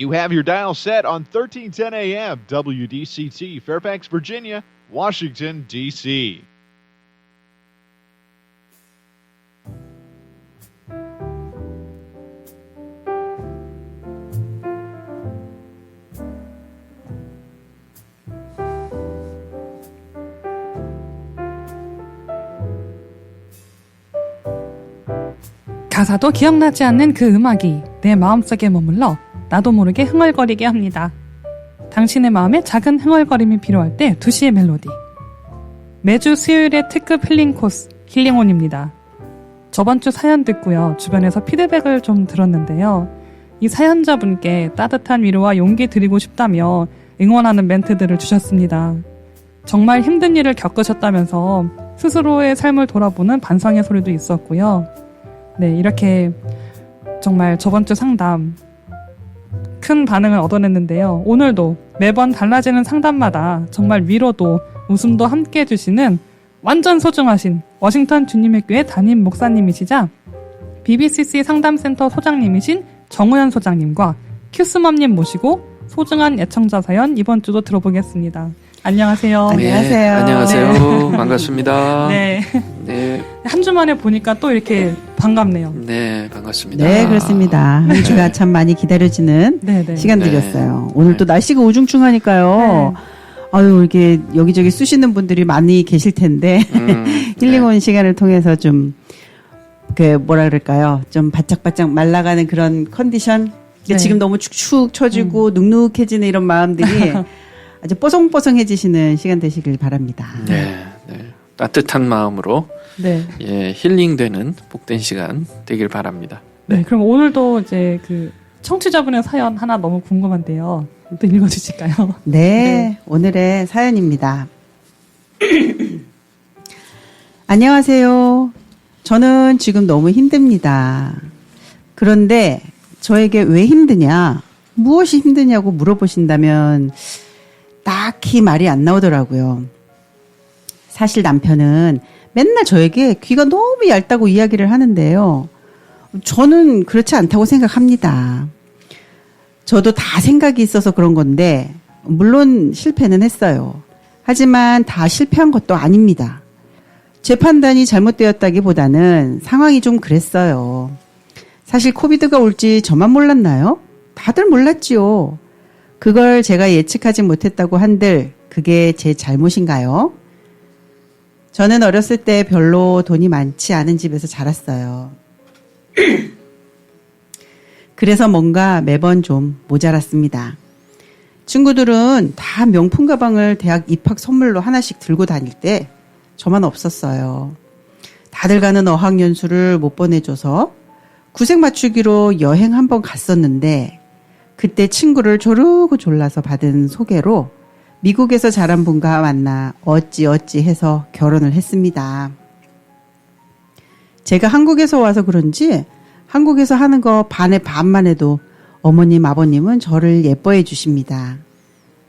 You have your dial set on 1310 AM, WDCT, Fairfax, Virginia, Washington, D.C. 가사도 기억나지 않는 그 음악이 내 마음속에 머물러 나도 모르게 흥얼거리게 합니다. 당신의 마음에 작은 흥얼거림이 필요할 때 2시의 멜로디. 매주 수요일의 특급 힐링 코스 힐링온입니다. 저번 주 사연 듣고요. 주변에서 피드백을 좀 들었는데요. 이 사연자분께 따뜻한 위로와 용기 드리고 싶다며 응원하는 멘트들을 주셨습니다. 정말 힘든 일을 겪으셨다면서 스스로의 삶을 돌아보는 반성의 소리도 있었고요. 네, 이렇게 정말 저번 주 상담 큰 반응을 얻어냈는데요. 오늘도 매번 달라지는 상담마다 정말 위로도 웃음도 함께 해주시는 완전 소중하신 워싱턴 주님의 교회 담임 목사님이시자 BBCC 상담센터 소장님이신 정우현 소장님과 큐스맘님 모시고 소중한 애청자 사연 이번 주도 들어보겠습니다. 안녕하세요. 네, 안녕하세요. 안녕하세요. 네. 반갑습니다. 네. 네. 한 주 만에 보니까 또 이렇게 반갑네요. 네, 반갑습니다. 네, 그렇습니다. 한 주가 참 많이 기다려지는 네. 시간들이었어요. 오늘 또 네. 날씨가 우중충하니까요. 네. 아유, 이렇게 여기저기 쑤시는 분들이 많이 계실 텐데 힐링온 시간을 통해서 좀 뭐라 그럴까요? 좀 바짝바짝 말라가는 그런 컨디션. 네. 지금 너무 축축 처지고 눅눅해지는 이런 마음들이 아주 뽀송뽀송해지시는 시간 되시길 바랍니다. 네, 네. 따뜻한 마음으로 네. 예, 힐링되는 복된 시간 되길 바랍니다. 네, 그럼 오늘도 이제 그 청취자분의 사연 하나 너무 궁금한데요. 또 읽어주실까요? 네, 오늘의 사연입니다. 안녕하세요. 저는 지금 너무 힘듭니다. 그런데 저에게 왜 힘드냐, 무엇이 힘드냐고 물어보신다면 딱히 말이 안 나오더라고요. 사실 남편은 맨날 저에게 귀가 너무 얇다고 이야기를 하는데요. 저는 그렇지 않다고 생각합니다. 저도 다 생각이 있어서 그런 건데 물론 실패는 했어요. 하지만 다 실패한 것도 아닙니다. 제 판단이 잘못되었다기보다는 상황이 좀 그랬어요. 사실 코비드가 올지 저만 몰랐나요? 다들 몰랐지요. 그걸 제가 예측하지 못했다고 한들 그게 제 잘못인가요? 저는 어렸을 때 별로 돈이 많지 않은 집에서 자랐어요. 그래서 뭔가 매번 좀 모자랐습니다. 친구들은 다 명품 가방을 대학 입학 선물로 하나씩 들고 다닐 때 저만 없었어요. 다들 가는 어학연수를 못 보내줘서 구색 맞추기로 여행 한번 갔었는데 그때 친구를 조르고 졸라서 받은 소개로 미국에서 자란 분과 만나 어찌어찌 해서 결혼을 했습니다. 제가 한국에서 와서 그런지 한국에서 하는 거 반의 반만 해도 어머님, 아버님은 저를 예뻐해 주십니다.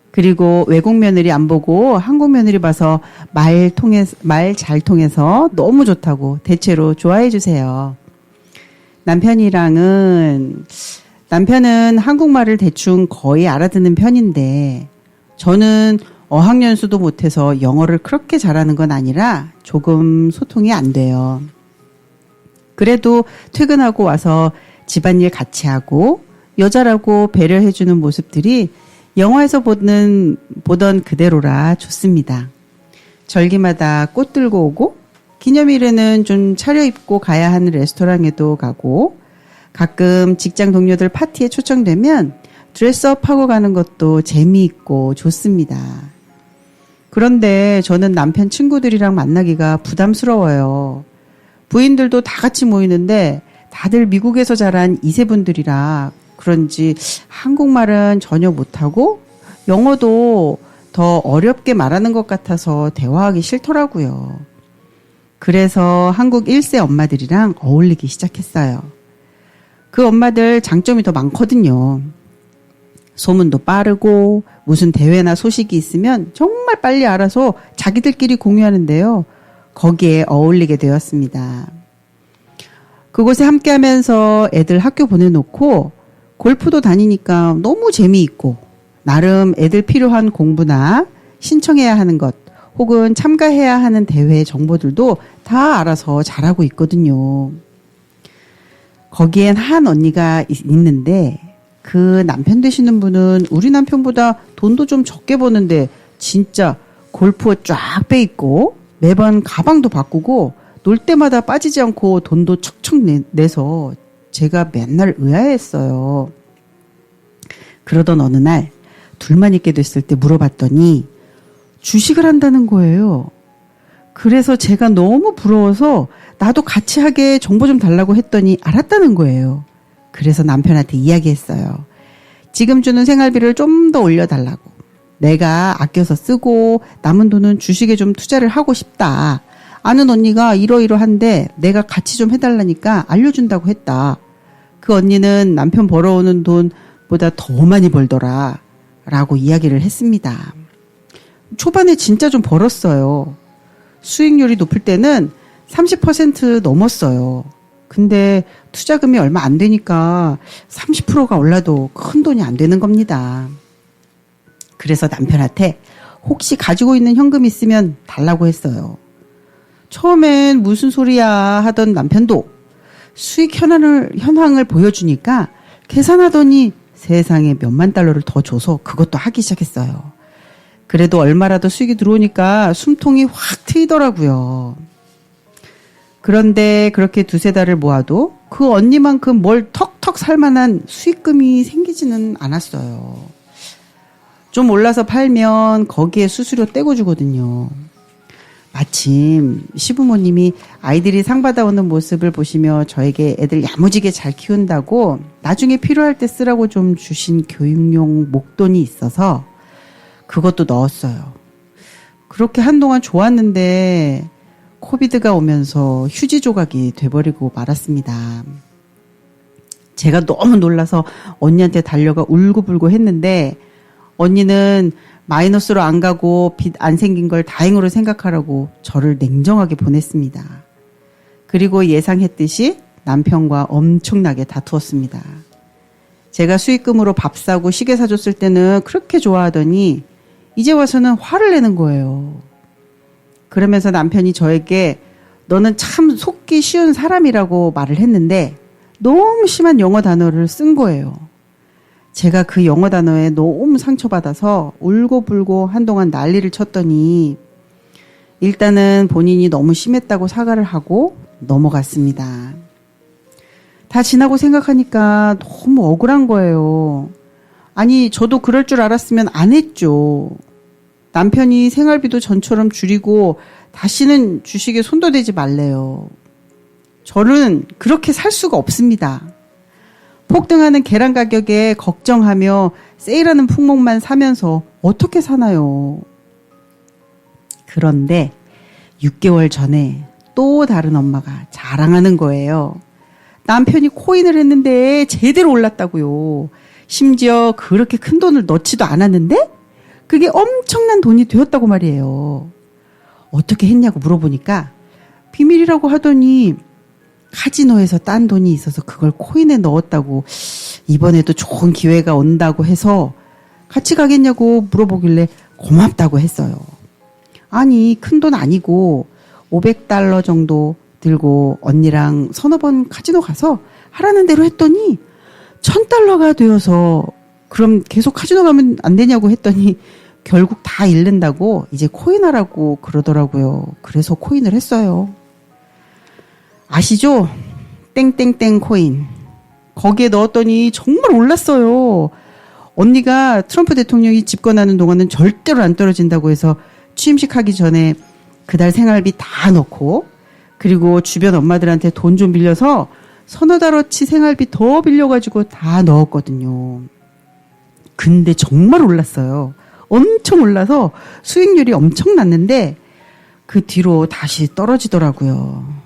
그리고 외국 며느리 안 보고 한국 며느리 봐서 말 잘 통해서 너무 좋다고 대체로 좋아해 주세요. 남편은 한국말을 대충 거의 알아듣는 편인데 저는 어학연수도 못해서 영어를 그렇게 잘하는 건 아니라 조금 소통이 안 돼요. 그래도 퇴근하고 와서 집안일 같이 하고 여자라고 배려해주는 모습들이 영화에서 보던 그대로라 좋습니다. 절기마다 꽃 들고 오고 기념일에는 좀 차려입고 가야 하는 레스토랑에도 가고 가끔 직장 동료들 파티에 초청되면 드레스업하고 가는 것도 재미있고 좋습니다. 그런데 저는 남편 친구들이랑 만나기가 부담스러워요. 부인들도 다 같이 모이는데 다들 미국에서 자란 2세분들이라 그런지 한국말은 전혀 못하고 영어도 더 어렵게 말하는 것 같아서 대화하기 싫더라고요. 그래서 한국 1세 엄마들이랑 어울리기 시작했어요. 그 엄마들 장점이 더 많거든요. 소문도 빠르고 무슨 대회나 소식이 있으면 정말 빨리 알아서 자기들끼리 공유하는데요. 거기에 어울리게 되었습니다. 그곳에 함께하면서 애들 학교 보내놓고 골프도 다니니까 너무 재미있고 나름 애들 필요한 공부나 신청해야 하는 것 혹은 참가해야 하는 대회 정보들도 다 알아서 잘하고 있거든요. 거기엔 한 언니가 있는데 그 남편 되시는 분은 우리 남편보다 돈도 좀 적게 버는데 진짜 골프화 쫙 빼입고 매번 가방도 바꾸고 놀 때마다 빠지지 않고 돈도 척척 내서 제가 맨날 의아했어요. 그러던 어느 날 둘만 있게 됐을 때 물어봤더니 주식을 한다는 거예요. 그래서 제가 너무 부러워서 나도 같이 하게 정보 좀 달라고 했더니 알았다는 거예요. 그래서 남편한테 이야기했어요. 지금 주는 생활비를 좀 더 올려달라고. 내가 아껴서 쓰고 남은 돈은 주식에 좀 투자를 하고 싶다. 아는 언니가 이러이러한데 내가 같이 좀 해달라니까 알려준다고 했다. 그 언니는 남편 벌어오는 돈보다 더 많이 벌더라. 라고 이야기를 했습니다. 초반에 진짜 좀 벌었어요. 수익률이 높을 때는 30% 넘었어요. 근데 투자금이 얼마 안 되니까 30%가 올라도 큰 돈이 안 되는 겁니다. 그래서 남편한테 혹시 가지고 있는 현금 있으면 달라고 했어요. 처음엔 무슨 소리야 하던 남편도 수익 현황을 보여주니까 계산하더니 세상에 몇만 달러를 더 줘서 그것도 하기 시작했어요. 그래도 얼마라도 수익이 들어오니까 숨통이 확 트이더라고요. 그런데 그렇게 두세 달을 모아도 그 언니만큼 뭘 턱턱 살만한 수익금이 생기지는 않았어요. 좀 올라서 팔면 거기에 수수료 떼고 주거든요. 마침 시부모님이 아이들이 상 받아오는 모습을 보시며 저에게 애들 야무지게 잘 키운다고 나중에 필요할 때 쓰라고 좀 주신 교육용 목돈이 있어서 그것도 넣었어요. 그렇게 한동안 좋았는데 코비드가 오면서 휴지 조각이 돼버리고 말았습니다. 제가 너무 놀라서 언니한테 달려가 울고불고 했는데 언니는 마이너스로 안 가고 빚 안 생긴 걸 다행으로 생각하라고 저를 냉정하게 보냈습니다. 그리고 예상했듯이 남편과 엄청나게 다투었습니다. 제가 수익금으로 밥 사고 시계 사줬을 때는 그렇게 좋아하더니 이제 와서는 화를 내는 거예요. 그러면서 남편이 저에게 너는 참 속기 쉬운 사람이라고 말을 했는데 너무 심한 영어 단어를 쓴 거예요. 제가 그 영어 단어에 너무 상처받아서 울고불고 한동안 난리를 쳤더니 일단은 본인이 너무 심했다고 사과를 하고 넘어갔습니다. 다 지나고 생각하니까 너무 억울한 거예요. 아니, 저도 그럴 줄 알았으면 안 했죠. 남편이 생활비도 전처럼 줄이고 다시는 주식에 손도 대지 말래요. 저는 그렇게 살 수가 없습니다. 폭등하는 계란 가격에 걱정하며 세일하는 품목만 사면서 어떻게 사나요? 그런데 6개월 전에 또 다른 엄마가 자랑하는 거예요. 남편이 코인을 했는데 제대로 올랐다고요. 심지어 그렇게 큰 돈을 넣지도 않았는데 그게 엄청난 돈이 되었다고 말이에요. 어떻게 했냐고 물어보니까 비밀이라고 하더니 카지노에서 딴 돈이 있어서 그걸 코인에 넣었다고 이번에도 좋은 기회가 온다고 해서 같이 가겠냐고 물어보길래 고맙다고 했어요. 아니, 큰 돈 아니고 $500 정도 들고 언니랑 서너 번 카지노 가서 하라는 대로 했더니 $1,000가 되어서 그럼 계속 카지노 가면 안 되냐고 했더니 결국 다 잃는다고 이제 코인 하라고 그러더라고요. 그래서 코인을 했어요. 아시죠? 땡땡땡 코인. 거기에 넣었더니 정말 올랐어요. 언니가 트럼프 대통령이 집권하는 동안은 절대로 안 떨어진다고 해서 취임식 하기 전에 그달 생활비 다 넣고 그리고 주변 엄마들한테 돈 좀 빌려서 서너 달어치 생활비 더 빌려가지고 다 넣었거든요. 근데 정말 올랐어요. 엄청 올라서 수익률이 엄청 났는데 그 뒤로 다시 떨어지더라고요.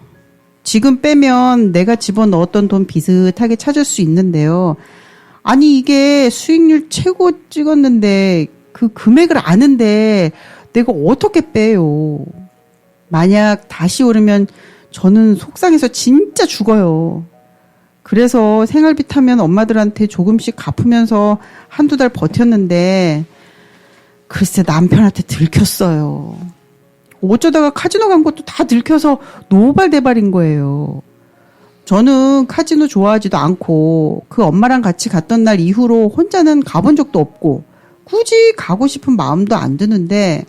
지금 빼면 내가 집어넣었던 돈 비슷하게 찾을 수 있는데요. 아니 이게 수익률 최고 찍었는데 그 금액을 아는데 내가 어떻게 빼요. 만약 다시 오르면 저는 속상해서 진짜 죽어요. 그래서 생활비 타면 엄마들한테 조금씩 갚으면서 한두 달 버텼는데 글쎄 남편한테 들켰어요. 어쩌다가 카지노 간 것도 다 들켜서 노발대발인 거예요. 저는 카지노 좋아하지도 않고 그 엄마랑 같이 갔던 날 이후로 혼자는 가본 적도 없고 굳이 가고 싶은 마음도 안 드는데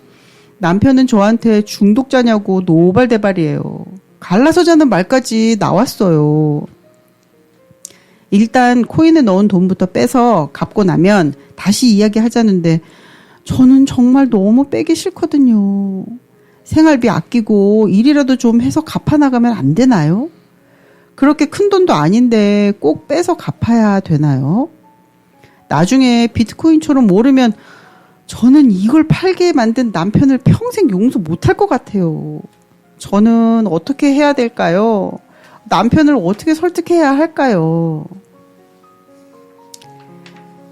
남편은 저한테 중독자냐고 노발대발이에요. 갈라서자는 말까지 나왔어요. 일단 코인에 넣은 돈부터 빼서 갚고 나면 다시 이야기하자는데 저는 정말 너무 빼기 싫거든요. 생활비 아끼고 일이라도 좀 해서 갚아나가면 안 되나요? 그렇게 큰 돈도 아닌데 꼭 빼서 갚아야 되나요? 나중에 비트코인처럼 오르면 저는 이걸 팔게 만든 남편을 평생 용서 못할 것 같아요. 저는 어떻게 해야 될까요? 남편을 어떻게 설득해야 할까요?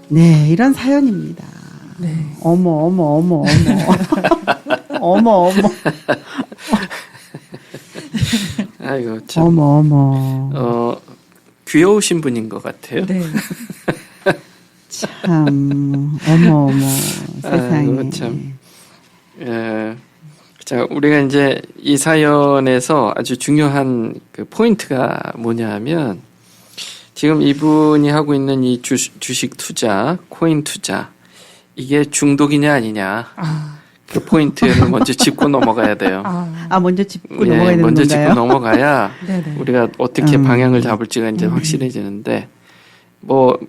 네, 이런 사연입니다. 네. 어머. 어머. 아이고 참. 어머. 귀여우신 분인 것 같아요. 네. 참, 어머, 세상에. 아이고 참. 자, 우리가 이제 이 사연에서 아주 중요한 그 포인트가 뭐냐면 지금 이분이 하고 있는 이 주식 투자, 코인 투자 이게 중독이냐 아니냐 그 포인트를 먼저 짚고 넘어가야 돼요. 먼저 짚고 넘어가야 되는 먼저 건가요? 짚고 넘어가야 네네. 우리가 어떻게 방향을 잡을지가 이제 확실해지는데 뭐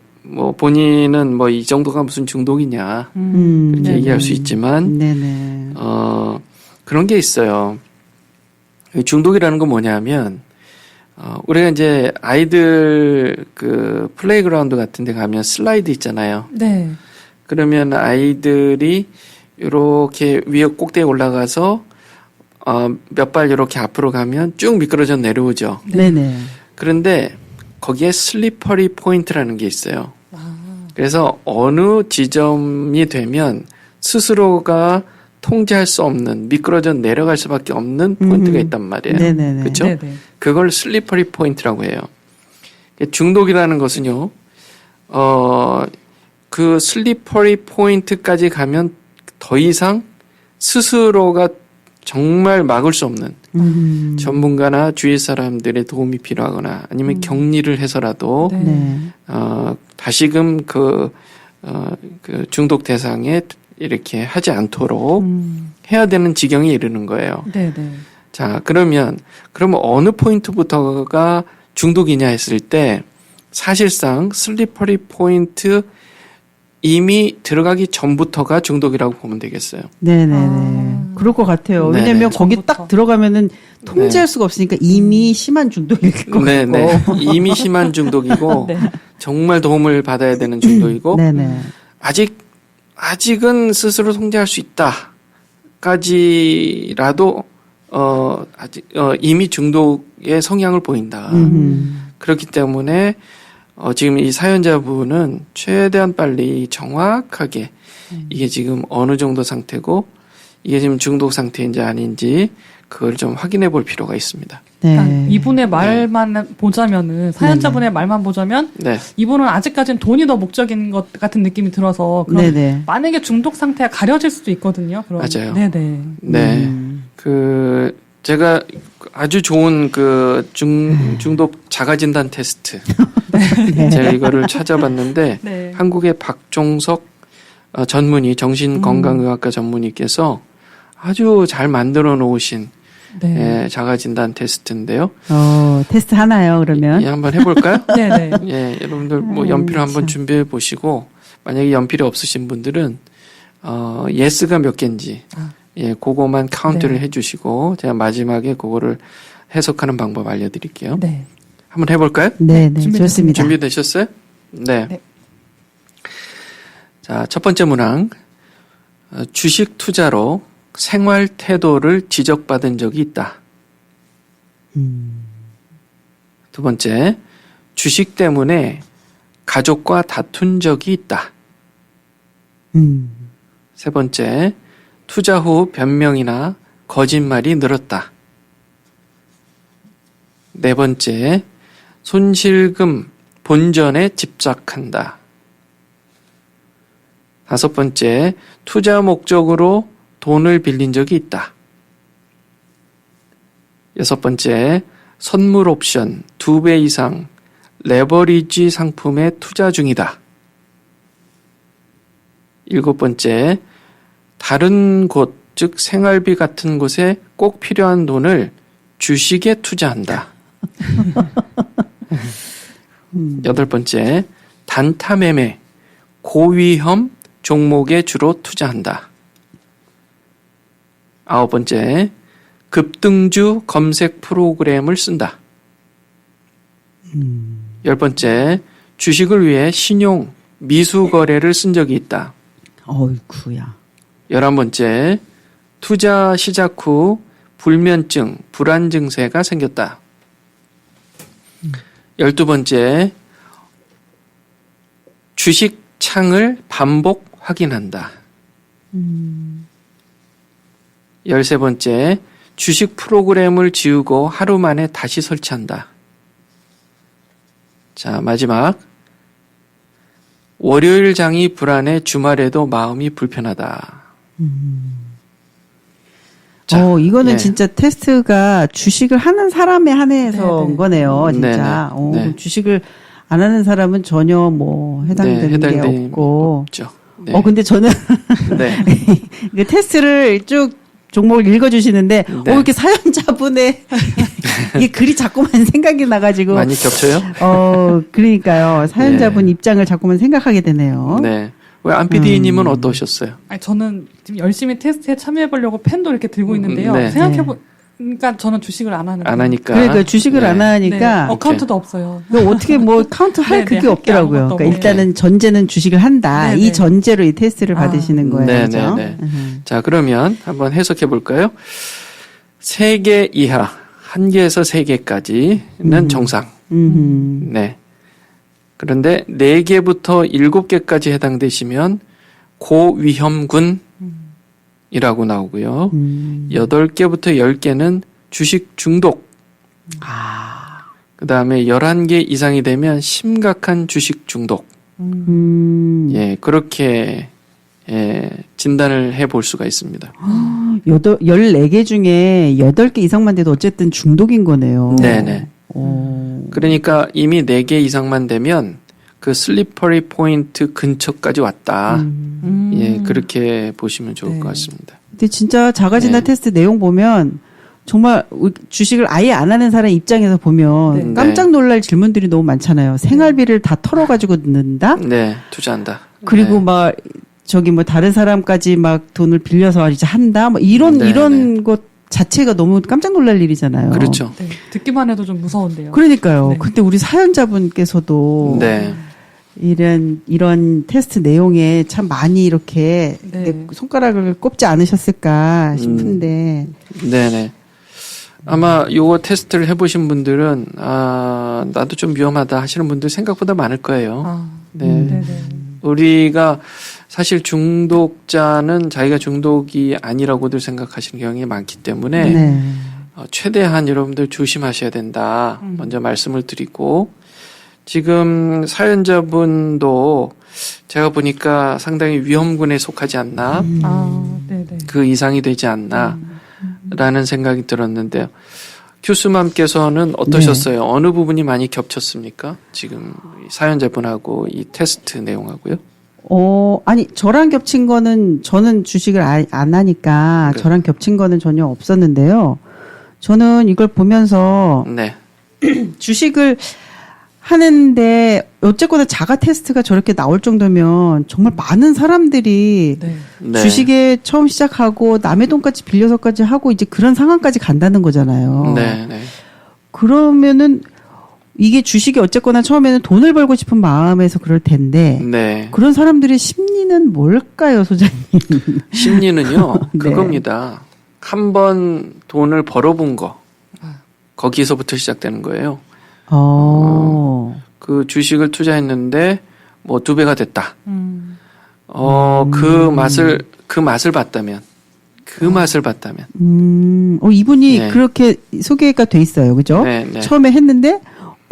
본인은 뭐 이 정도가 무슨 중독이냐 그렇게 네네. 얘기할 수 있지만 네네. 그런 게 있어요. 중독이라는 건 뭐냐면 우리가 이제 아이들 그 플레이그라운드 같은 데 가면 슬라이드 있잖아요. 네. 그러면 아이들이 이렇게 위에 꼭대기에 올라가서 몇 발 이렇게 앞으로 가면 쭉 미끄러져 내려오죠. 네네. 그런데 거기에 슬리퍼리 포인트라는 게 있어요. 그래서 어느 지점이 되면 스스로가 통제할 수 없는 미끄러져 내려갈 수밖에 없는 포인트가 있단 말이에요. 네네네. 그렇죠? 네네. 그걸 슬리퍼리 포인트라고 해요. 중독이라는 것은요. 그 슬리퍼리 포인트까지 가면 더 이상 스스로가 정말 막을 수 없는 전문가나 주위 사람들의 도움이 필요하거나 아니면 격리를 해서라도 네. 네. 다시금 그 중독 대상에 이렇게 하지 않도록 해야 되는 지경에 이르는 거예요. 네네. 자, 그러면 어느 포인트부터가 중독이냐 했을 때 사실상 슬리퍼리 포인트 이미 들어가기 전부터가 중독이라고 보면 되겠어요. 네네네. 그럴 것 같아요. 네네. 왜냐면 거기 처음부터. 딱 들어가면은 통제할 수가 없으니까 이미 심한 중독일 것 네네. 같고. 이미 심한 중독이고 네. 정말 도움을 받아야 되는 중독이고 네네. 아직은 스스로 통제할 수 있다까지라도 이미 중독의 성향을 보인다. 그렇기 때문에 지금 이 사연자분은 최대한 빨리 정확하게 이게 지금 어느 정도 상태고 이게 지금 중독 상태인지 아닌지 그걸 좀 확인해 볼 필요가 있습니다. 네. 그러니까 이분의 말만 보자면은 사연자분의 말만 보자면 네. 이분은 아직까지는 돈이 더 목적인 것 같은 느낌이 들어서 그럼 네네. 만약에 중독 상태가 가려질 수도 있거든요. 그럼. 맞아요. 네네. 네. 제가 아주 좋은 중독 자가진단 테스트. 제가 이거를 찾아봤는데, 네. 한국의 박종석 정신건강의학과 전문의께서 아주 잘 만들어 놓으신 네. 자가진단 테스트인데요. 테스트 하나요, 그러면? 예, 한번 해볼까요? 네네. 예, 여러분들 연필 한번 참. 준비해 보시고, 만약에 연필이 없으신 분들은, 예스가 몇 개인지, 그거만 카운트를 네. 해주시고, 제가 마지막에 그거를 해석하는 방법 알려드릴게요. 네. 한번 해볼까요? 네네. 준비됐습니다. 좋습니다. 준비되셨어요? 네. 네. 자, 첫 번째 문항. 주식 투자로 생활 태도를 지적받은 적이 있다. 두 번째, 주식 때문에 가족과 다툰 적이 있다. 세 번째, 투자 후 변명이나 거짓말이 늘었다. 네 번째, 손실금 본전에 집착한다. 5번째, 투자 목적으로 돈을 빌린 적이 있다. 6번째, 선물 옵션 2배 이상 레버리지 상품에 투자 중이다. 7번째, 다른 곳, 즉 생활비 같은 곳에 꼭 필요한 돈을 주식에 투자한다. 8번째, 단타 매매, 고위험 종목에 주로 투자한다. 9번째, 급등주 검색 프로그램을 쓴다. 10번째, 주식을 위해 신용, 미수 거래를 쓴 적이 있다. 어이구야. 11번째, 투자 시작 후 불면증, 불안 증세가 생겼다. 12번째, 주식 창을 반복 확인한다. 13번째, 주식 프로그램을 지우고 하루 만에 다시 설치한다. 자, 마지막. 월요일 장이 불안해 주말에도 마음이 불편하다. 자, 이거는 예. 진짜 테스트가 주식을 하는 사람에 한해서 네네. 온 거네요, 진짜. 네네. 네. 주식을 안 하는 사람은 전혀 뭐 해당되는 게 없고. 없죠. 네. 근데 저는 네. 그 테스트를 쭉 종목을 읽어주시는데, 네. 이렇게 사연자분의 이게 글이 자꾸만 생각이 나가지고. 많이 겹쳐요? 그러니까요. 사연자분 네. 입장을 자꾸만 생각하게 되네요. 네. 왜 안 PD님은 어떠셨어요? 아니, 저는 지금 열심히 테스트에 참여해보려고 펜도 이렇게 들고 있는데요. 네. 생각해보니까 저는 주식을 안 하는 안 하니까. 그러니까 주식을 네. 안 하니까. 네, 어카운트도 없어요. 어떻게 뭐 카운트 할 네, 네, 그게 할게 없더라고요. 아무것도 그러니까 없고. 일단은 전제는 주식을 한다. 네, 이 네. 전제로 이 테스트를 받으시는 거예요. 네, 그죠? 네, 네. 자, 그러면 한번 해석해 볼까요? 3개 이하, 1개에서 3개까지는 정상. 네. 그런데 4개부터 7개까지 해당되시면 고위험군이라고 나오고요. 8개부터 10개는 주식 중독. 그 다음에 11개 이상이 되면 심각한 주식 중독. 예, 그렇게, 예, 진단을 해 볼 수가 있습니다. 14개 중에 8개 이상만 돼도 어쨌든 중독인 거네요. 네네. 그러니까 이미 4개 이상만 되면 그 슬리퍼리 포인트 근처까지 왔다. 예, 그렇게 보시면 좋을 네. 것 같습니다. 근데 진짜 자가진단 네. 테스트 내용 보면 정말 주식을 아예 안 하는 사람 입장에서 보면 네. 깜짝 놀랄 질문들이 너무 많잖아요. 생활비를 다 털어가지고 넣는다? 네, 투자한다. 그리고 네. 막 저기 뭐 다른 사람까지 막 돈을 빌려서 이제 한다? 뭐 이런 네, 이런 것 자체가 너무 깜짝 놀랄 일이잖아요. 그렇죠. 네, 듣기만 해도 좀 무서운데요. 그러니까요. 네. 근데 우리 사연자분께서도 네. 이런 테스트 내용에 참 많이 이렇게 네. 손가락을 꼽지 않으셨을까 싶은데. 네네. 아마 요거 테스트를 해보신 분들은, 나도 좀 위험하다 하시는 분들 생각보다 많을 거예요. 네. 네네. 우리가 사실 중독자는 자기가 중독이 아니라고들 생각하시는 경향이 많기 때문에 네. 최대한 여러분들 조심하셔야 된다. 먼저 말씀을 드리고 지금 사연자분도 제가 보니까 상당히 위험군에 속하지 않나 네네. 그 이상이 되지 않나 라는 생각이 들었는데요. 교수맘께서는 어떠셨어요? 네. 어느 부분이 많이 겹쳤습니까? 지금 사연자분하고 이 테스트 내용하고요. 아니, 저랑 겹친 거는, 저는 주식을 안 하니까, 네. 저랑 겹친 거는 전혀 없었는데요. 저는 이걸 보면서, 네. 주식을 하는데, 어쨌거나 자가 테스트가 저렇게 나올 정도면, 정말 많은 사람들이, 네. 네. 주식에 처음 시작하고, 남의 돈까지 빌려서까지 하고, 이제 그런 상황까지 간다는 거잖아요. 네, 네. 그러면은, 이게 주식이 어쨌거나 처음에는 돈을 벌고 싶은 마음에서 그럴 텐데, 네. 그런 사람들의 심리는 뭘까요, 소장님? 심리는요, 네. 그겁니다. 한 번 돈을 벌어본 거, 거기서부터 시작되는 거예요. 그 주식을 투자했는데, 뭐 2배가 됐다. 그 맛을 봤다면, 이분이 이분이 네. 그렇게 소개가 돼 있어요. 그죠? 네, 네. 처음에 했는데,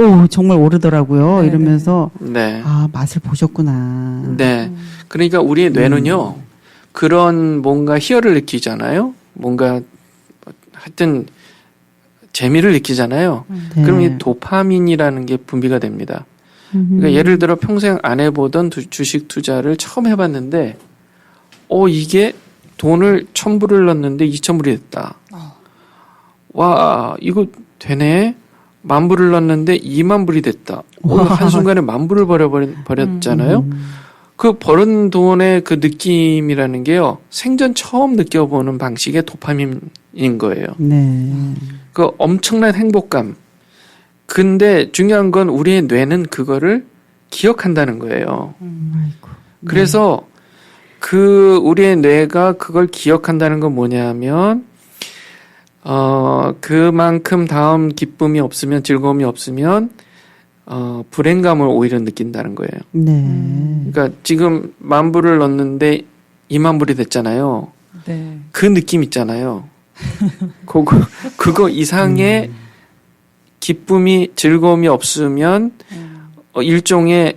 오, 정말 오르더라고요. 네, 이러면서 네. 아, 맛을 보셨구나. 네. 그러니까 우리의 뇌는요, 그런 뭔가 희열을 느끼잖아요. 뭔가 하여튼 재미를 느끼잖아요. 네. 그럼 이 도파민이라는 게 분비가 됩니다. 그러니까 예를 들어 평생 안 해보던 주식 투자를 처음 해봤는데, 이게 돈을 1,000불을 넣었는데 2,000불이 됐다. 와, 이거 되네. 10,000불을 넣었는데 20,000불이 됐다. 한순간에 10,000불을 버렸잖아요. 그 버는 돈의 그 느낌이라는 게요, 생전 처음 느껴보는 방식의 도파민인 거예요. 네. 그 엄청난 행복감. 근데 중요한 건 우리의 뇌는 그거를 기억한다는 거예요. 아이고. 그래서 우리의 뇌가 그걸 기억한다는 건 뭐냐면, 그만큼 다음 기쁨이 없으면, 즐거움이 없으면, 불행감을 오히려 느낀다는 거예요. 네. 그러니까 지금 10,000불을 넣었는데 20,000불이 됐잖아요. 네. 그 느낌 있잖아요. 그거 이상의 기쁨이, 즐거움이 없으면, 일종의,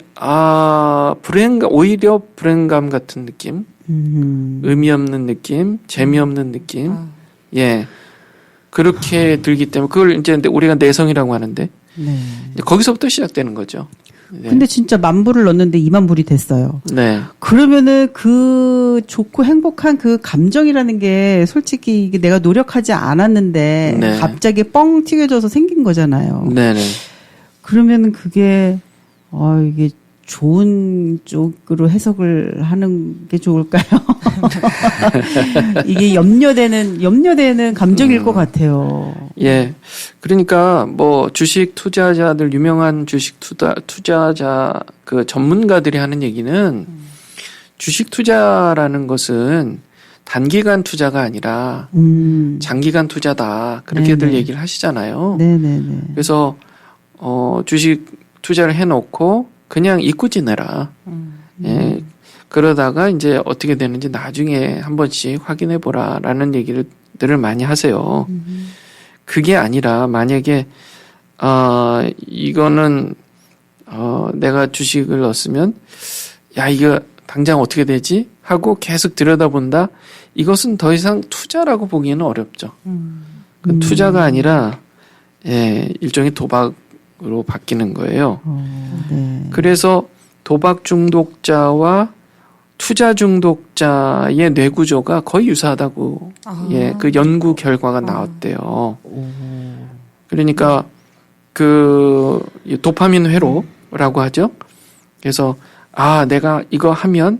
오히려 불행감 같은 느낌, 의미 없는 느낌, 재미없는 느낌, 예. 그렇게 들기 때문에, 그걸 이제 우리가 내성이라고 하는데, 네. 이제 거기서부터 시작되는 거죠. 네. 근데 진짜 10,000불을 넣었는데 20,000불이 됐어요. 네. 그러면은 그 좋고 행복한 그 감정이라는 게 솔직히 이게 내가 노력하지 않았는데 네. 갑자기 뻥 튀겨져서 생긴 거잖아요. 네네. 그러면은 그게 이게 좋은 쪽으로 해석을 하는 게 좋을까요? 이게 염려되는 감정일 것 같아요. 예. 그러니까 뭐 주식 투자자들, 유명한 주식 투자자 그 전문가들이 하는 얘기는 주식 투자라는 것은 단기간 투자가 아니라 장기간 투자다. 그렇게들 네네. 얘기를 하시잖아요. 네네네. 그래서 주식 투자를 해놓고 그냥 잊고 지내라. 예. 그러다가 이제 어떻게 되는지 나중에 한 번씩 확인해 보라라는 얘기들을 많이 하세요. 그게 아니라 만약에 이거는 내가 주식을 넣었으면 야, 이거 당장 어떻게 되지? 하고 계속 들여다본다. 이것은 더 이상 투자라고 보기에는 어렵죠. 그 투자가 아니라 일종의 도박으로 바뀌는 거예요. 네. 그래서 도박 중독자와 투자 중독자의 뇌 구조가 거의 유사하다고 그 연구 결과가 나왔대요. 그러니까 이 도파민 회로라고 하죠. 그래서 내가 이거 하면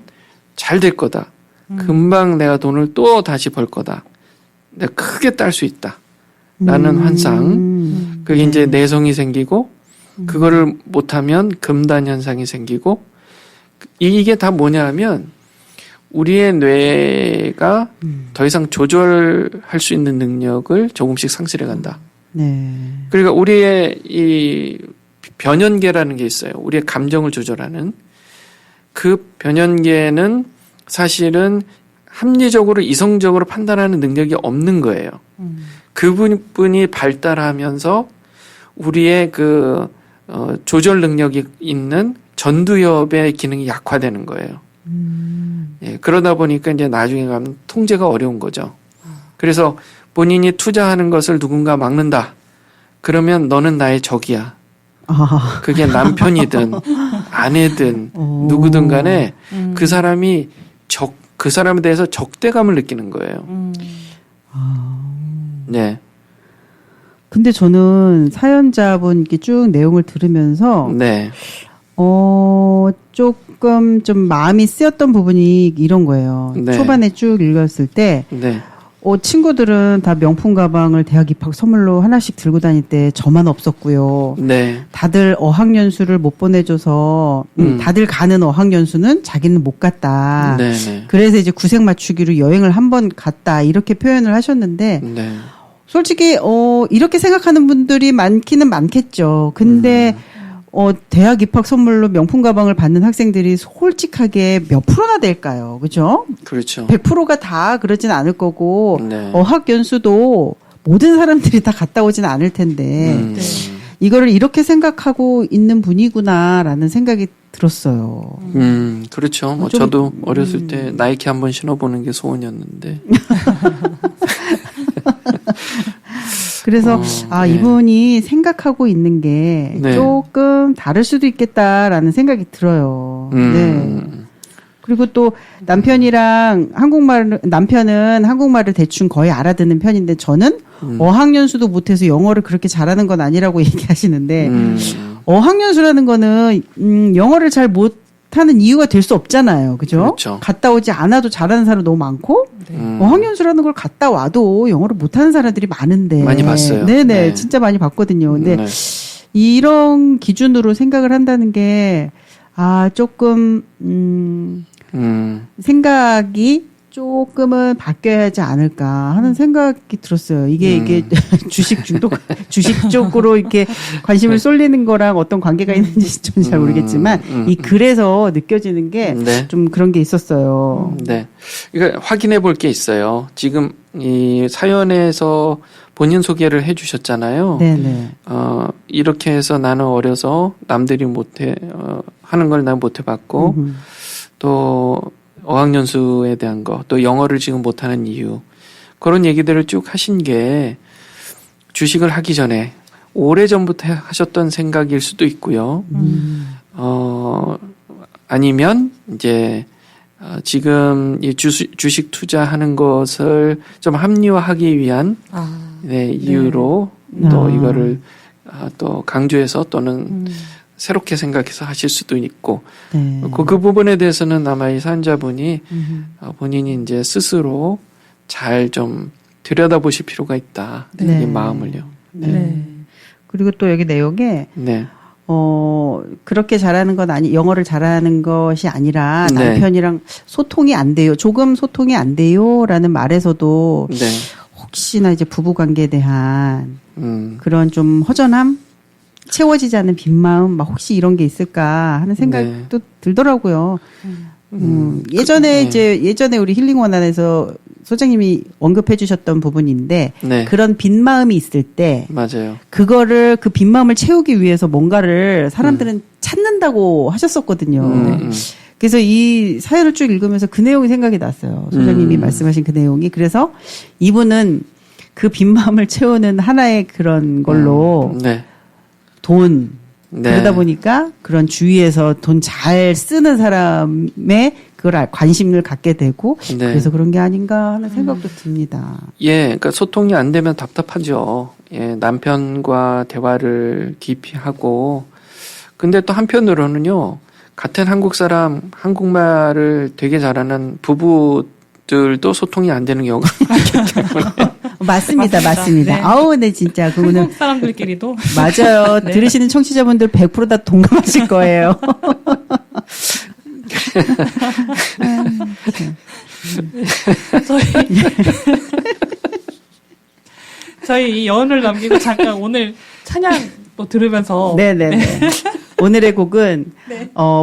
잘 될 거다. 금방 내가 돈을 또 다시 벌 거다. 내가 크게 딸 수 있다. 라는 환상. 그게 이제 내성이 생기고 그거를 못하면 금단 현상이 생기고 이게 다 뭐냐 하면 우리의 뇌가 더 이상 조절할 수 있는 능력을 조금씩 상실해 간다. 네. 그러니까 우리의 이 변연계라는 게 있어요. 우리의 감정을 조절하는 그 변연계는 사실은 합리적으로 이성적으로 판단하는 능력이 없는 거예요. 그분이 발달하면서 우리의 조절 능력이 있는 전두엽의 기능이 약화되는 거예요. 예, 그러다 보니까 이제 나중에 가면 통제가 어려운 거죠. 그래서 본인이 투자하는 것을 누군가 막는다. 그러면 너는 나의 적이야. 그게 남편이든 아내든 누구든 간에 그 사람이 그 사람에 대해서 적대감을 느끼는 거예요. 네. 근데 저는 사연자분 이렇게 쭉 내용을 들으면서 네. 조금 좀 마음이 쓰였던 부분이 이런 거예요. 네. 초반에 쭉 읽었을 때 네. 친구들은 다 명품 가방을 대학 입학 선물로 하나씩 들고 다닐 때 저만 없었고요. 네. 다들 어학연수를 못 보내줘서 다들 가는 어학연수는 자기는 못 갔다. 네. 네. 그래서 이제 구색 맞추기로 여행을 한 번 갔다 이렇게 표현을 하셨는데 네. 솔직히 이렇게 생각하는 분들이 많기는 많겠죠. 근데 대학 입학 선물로 명품 가방을 받는 학생들이 솔직하게 몇 프로나 될까요? 그죠? 그렇죠. 100%가 다 그러진 않을 거고 네. 어학 연수도 모든 사람들이 다 갔다 오진 않을 텐데 이거를 이렇게 생각하고 있는 분이구나라는 생각이 들었어요. 그렇죠. 뭐 좀, 저도 어렸을 때 나이키 한번 신어보는 게 소원이었는데. 그래서 네. 이분이 생각하고 있는 게 네. 조금 다를 수도 있겠다라는 생각이 들어요. 네. 그리고 또 남편은 한국말을 대충 거의 알아듣는 편인데 저는 어학연수도 못해서 영어를 그렇게 잘하는 건 아니라고 얘기하시는데 어학연수라는 거는 영어를 잘 못하는 이유가 될 수 없잖아요. 그죠? 그렇죠. 갔다 오지 않아도 잘하는 사람 너무 많고 어학연수라는 걸 갔다 와도 영어를 못하는 사람들이 많은데 많이 봤어요. 네네 네. 진짜 많이 봤거든요. 근데 네. 이런 기준으로 생각을 한다는 게 조금 생각이 조금은 바뀌어야 하지 않을까 하는 생각이 들었어요. 이게 주식 중독, 주식 쪽으로 이렇게 관심을 쏠리는 거랑 어떤 관계가 있는지 좀 잘 모르겠지만 이 글에서 느껴지는 게 좀 네. 그런 게 있었어요. 네. 이거 확인해 볼 게 있어요. 지금 이 사연에서 본인 소개를 해 주셨잖아요. 네네. 이렇게 해서 나는 어려서 남들이 하는 걸 난 못 해봤고, 또 어학연수에 대한 거, 또 영어를 지금 못하는 이유, 그런 얘기들을 쭉 하신 게 주식을 하기 전에 오래전부터 하셨던 생각일 수도 있고요. 아니면 이제 지금 이 주식 투자하는 것을 좀 합리화하기 위한 이유로 또 이거를 또 강조해서 또는 새롭게 생각해서 하실 수도 있고 네. 그 부분에 대해서는 아마 이 사연자분이 본인이 이제 스스로 잘 좀 들여다보실 필요가 있다. 네. 이 마음을요. 네. 그리고 또 여기 내용에 네. 그렇게 잘하는 건 영어를 잘하는 것이 아니라 네. 남편이랑 소통이 안 돼요. 조금 소통이 안 돼요. 라는 말에서도 네. 혹시나 이제 부부 관계에 대한 그런 좀 허전함? 채워지지 않는 빈 마음, 막 혹시 이런 게 있을까 하는 생각도 들더라고요. 예전에 네. 예전에 우리 힐링 원안에서 소장님이 언급해 주셨던 부분인데 네. 그런 빈 마음이 있을 때 맞아요. 그 빈 마음을 채우기 위해서 뭔가를 사람들은 찾는다고 하셨었거든요. 그래서 이 사연을 쭉 읽으면서 그 내용이 생각이 났어요. 소장님이 말씀하신 그 내용이. 그래서 이분은 그 빈 마음을 채우는 하나의 그런 걸로 돈 그러다 보니까 그런 주위에서 돈 잘 쓰는 사람의 그걸 관심을 갖게 되고 그래서 그런 게 아닌가 하는 생각도 듭니다. 예, 그러니까 소통이 안 되면 답답하죠. 예, 남편과 대화를 깊이 하고 근데 또 한편으로는요. 같은 한국 사람 한국말을 되게 잘하는 부부들도 소통이 안 되는 경우가 많기 때문에 맞습니다. 네. 아우, 네, 진짜. 그거는. 한국 사람들끼리도. 맞아요. 네. 들으시는 청취자분들 100% 다 동감하실 거예요. 저희 이 여운을 남기고 잠깐 오늘 찬양 또 들으면서. 네네네. 오늘의 곡은,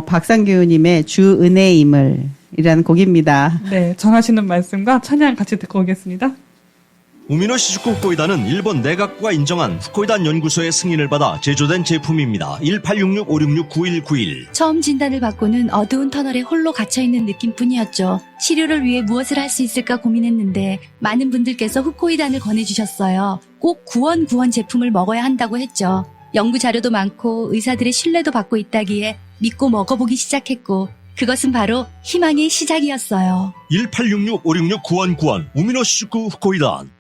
박상규님의 주 은혜임을 이라는 곡입니다. 네, 전하시는 말씀과 찬양 같이 듣고 오겠습니다. 우미노 시즈쿠 후코이단은 일본 내각부가 인정한 후코이단 연구소의 승인을 받아 제조된 제품입니다. 1866-566-9191. 처음 진단을 받고는 어두운 터널에 홀로 갇혀있는 느낌뿐이었죠. 치료를 위해 무엇을 할 수 있을까 고민했는데 많은 분들께서 후코이단을 권해주셨어요. 꼭 구원 제품을 먹어야 한다고 했죠. 연구 자료도 많고 의사들의 신뢰도 받고 있다기에 믿고 먹어보기 시작했고 그것은 바로 희망의 시작이었어요. 1866-566-9191 우미노 시즈쿠 후코이단.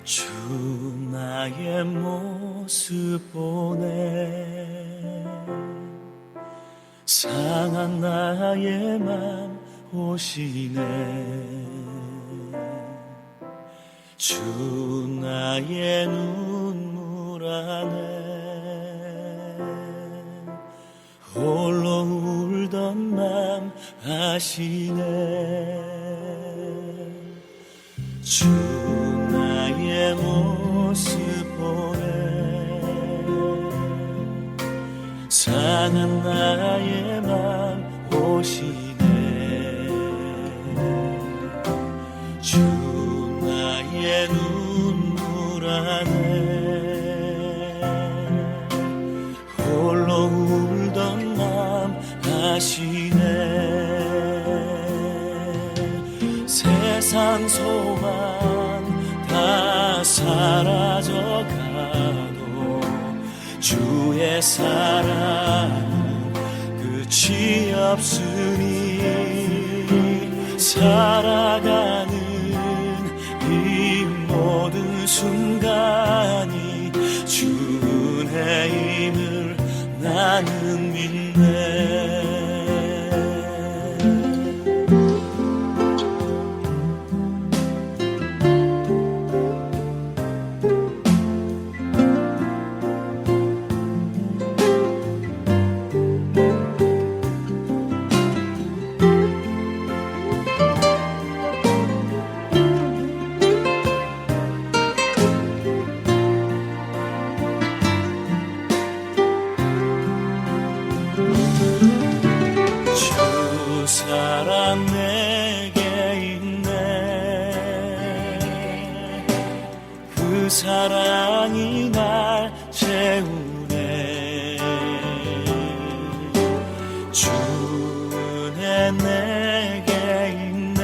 주 나의 모습 보네 상한 나의 맘 오시네 주 나의 눈물 안에 홀로 울던 맘 아시네. 주 나의 모습 보네. 상한 나의 맘 보시네. 주 나의 눈물 안에 홀로 울던 맘 아시네. 세상 소망 다 사라져가도 주의 사랑은 끝이 없으니 살아가는 이 모든 순간이 주 은혜임을 나는 믿네. 사랑 내게 있네. 그 사랑이 날 채우네. 주 은혜 내게 있네.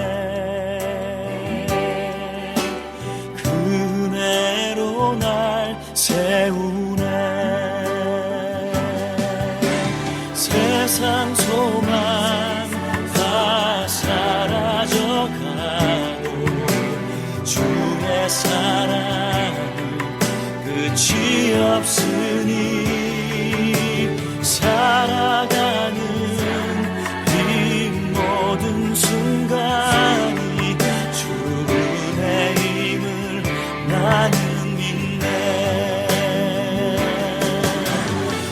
그 은혜로 날 세우네. 세상 소망 사라져가고 주의 사랑은 끝이 없으니 살아가는 이 모든 순간이 주 은혜임을 나는 믿네.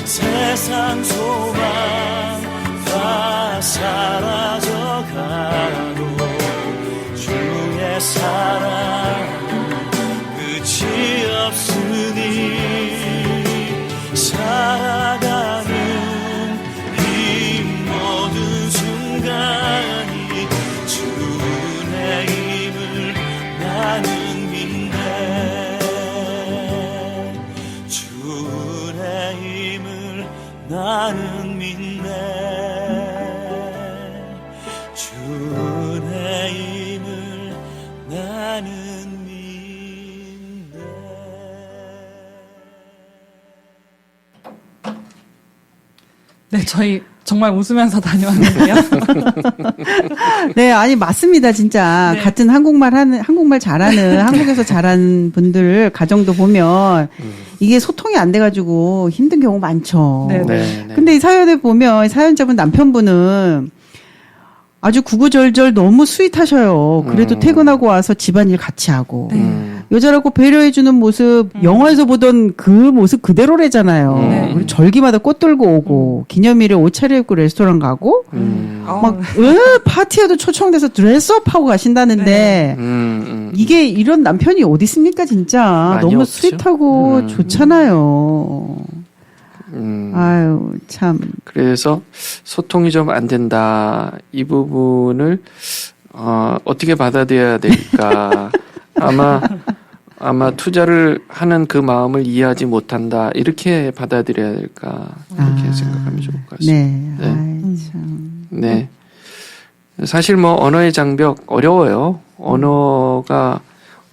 세상 소망 다 사라져가도 주의 사랑은 끝이 없으니 살아가는 이 모든 순간이 주 은혜임을 나는 믿네. 주 은혜임을 나는 믿네. 주 은혜임을 나는 믿네. 네, 저희 정말 웃으면서 다녀왔는데요. 네, 아니 맞습니다, 진짜. 네. 같은 한국말 잘하는 한국에서 자란 분들 가정도 보면 이게 소통이 안 돼가지고 힘든 경우 많죠. 네. 네. 근데 이 사연에 보면 사연자분 남편분은 아주 구구절절 너무 스윗하셔요. 그래도 퇴근하고 와서 집안일 같이 하고. 여자라고 배려해주는 모습, 영화에서 보던 그 모습 그대로래잖아요. 네. 우리 절기마다 꽃 들고 오고, 기념일에 옷 차려입고 레스토랑 가고, 막, 파티에도 초청돼서 드레스업하고 가신다는데, 이게 이런 남편이 어디 있습니까, 진짜. 많이 너무 없죠. 스윗하고 좋잖아요. 아유, 참. 그래서 소통이 좀 안 된다. 이 부분을 어떻게 받아들여야 될까? 아마 투자를 하는 그 마음을 이해하지 못한다. 이렇게 받아들여야 될까? 이렇게 생각하면 좋을 것 같습니다. 네. 네. 아이, 참. 네. 사실 뭐 언어의 장벽 어려워요. 언어가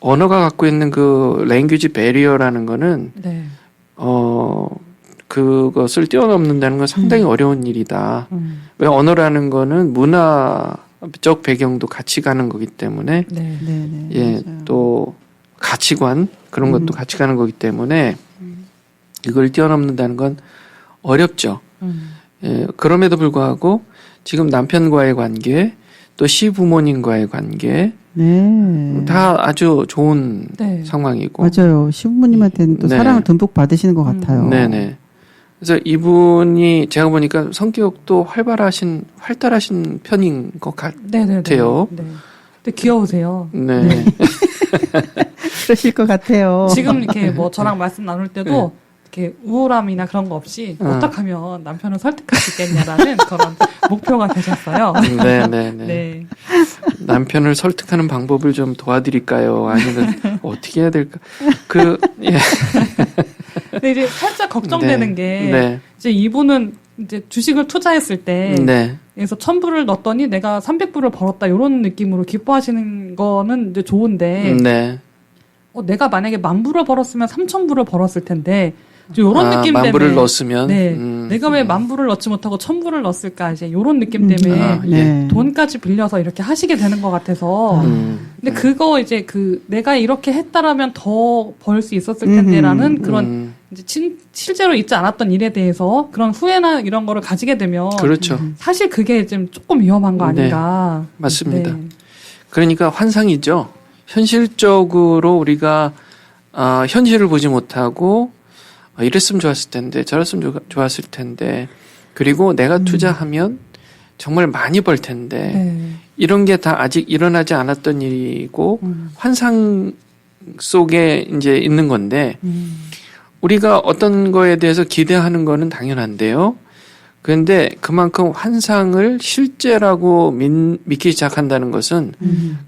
갖고 있는 그 랭귀지 베리어라는 거는 네. 그것을 뛰어넘는다는 건 상당히 어려운 일이다. 왜 언어라는 거는 문화적 배경도 같이 가는 거기 때문에 네. 네네. 예, 맞아요. 또 가치관 그런 것도 같이 가는 거기 때문에 이걸 뛰어넘는다는 건 어렵죠. 예, 그럼에도 불구하고 지금 남편과의 관계 또 시부모님과의 관계 네. 다 아주 좋은 네. 상황이고 맞아요. 시부모님한테는 또 네. 사랑을 듬뿍 받으시는 것 같아요. 네네. 그래서 이분이 제가 보니까 성격도 활달하신 편인 것 네네네. 같아요. 네. 근데 귀여우세요. 네. 그러실 것 같아요. 지금 이렇게 뭐 저랑 말씀 나눌 때도 이렇게 우울함이나 그런 거 없이 어떻게 하면 남편을 설득할 수 있겠냐라는 그런 목표가 되셨어요. 네네네. 네. 남편을 설득하는 방법을 좀 도와드릴까요? 아니면 어떻게 해야 될까? 예. 근데 이제 살짝 걱정되는 게 네. 이제 이분은 이제 주식을 투자했을 때 네. 그래서 1,000불을 넣었더니 내가 300불을 벌었다 이런 느낌으로 기뻐하시는 거는 이제 좋은데 네. 내가 만약에 10,000불을 벌었으면 3,000불을 벌었을 텐데 이런 느낌 때문에 10,000불을 넣었으면 네, 내가 왜 10,000불을 넣지 못하고 1,000불을 넣었을까 이제 이런 느낌 때문에 예. 돈까지 빌려서 이렇게 하시게 되는 것 같아서 근데 그거 이제 내가 이렇게 했다라면 더 벌 수 있었을 텐데라는 그런 이제 실제로 있지 않았던 일에 대해서 그런 후회나 이런 거를 가지게 되면 그렇죠. 사실 그게 좀 조금 위험한 거 아닌가. 맞습니다. 네. 그러니까 환상이죠. 현실적으로 우리가 현실을 보지 못하고 이랬으면 좋았을 텐데 저랬으면 좋았을 텐데 그리고 내가 투자하면 정말 많이 벌 텐데 네. 이런 게 다 아직 일어나지 않았던 일이고 환상 속에 이제 있는 건데 우리가 어떤 거에 대해서 기대하는 거는 당연한데요. 그런데 그만큼 환상을 실제라고 믿기 시작한다는 것은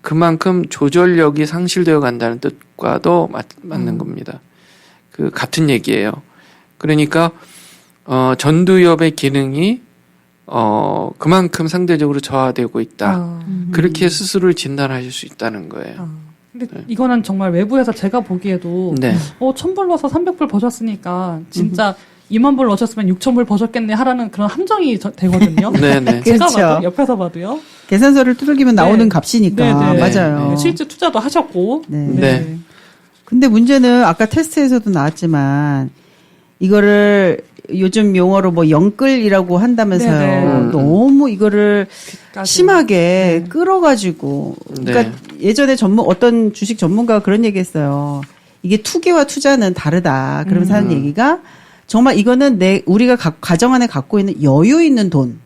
그만큼 조절력이 상실되어 간다는 뜻과도 맞는 겁니다. 같은 얘기예요. 그러니까 전두엽의 기능이 그만큼 상대적으로 저하되고 있다. 그렇게 스스로를 진단하실 수 있다는 거예요. 근데 이거는 정말 외부에서 제가 보기에도 네. 1,000불 넣어서 300불 버셨으니까 진짜 20,000불 넣으셨으면 6,000불 버셨겠네 하라는 그런 함정이 되거든요. 네네. 제가 그렇죠. 봐도 옆에서 봐도요. 계산서를 두들기면 나오는 네. 값이니까. 네네. 맞아요. 네, 실제 투자도 하셨고. 네. 네. 근데 문제는 아까 테스트에서도 나왔지만 이거를 요즘 용어로 뭐 영끌이라고 한다면서요. 네네. 너무 이거를 까지. 심하게 끌어가지고. 그러니까 예전에 어떤 주식 전문가가 그런 얘기했어요. 이게 투기와 투자는 다르다. 그러면서 하는 얘기가 정말 이거는 우리가 가정 안에 갖고 있는 여유 있는 돈,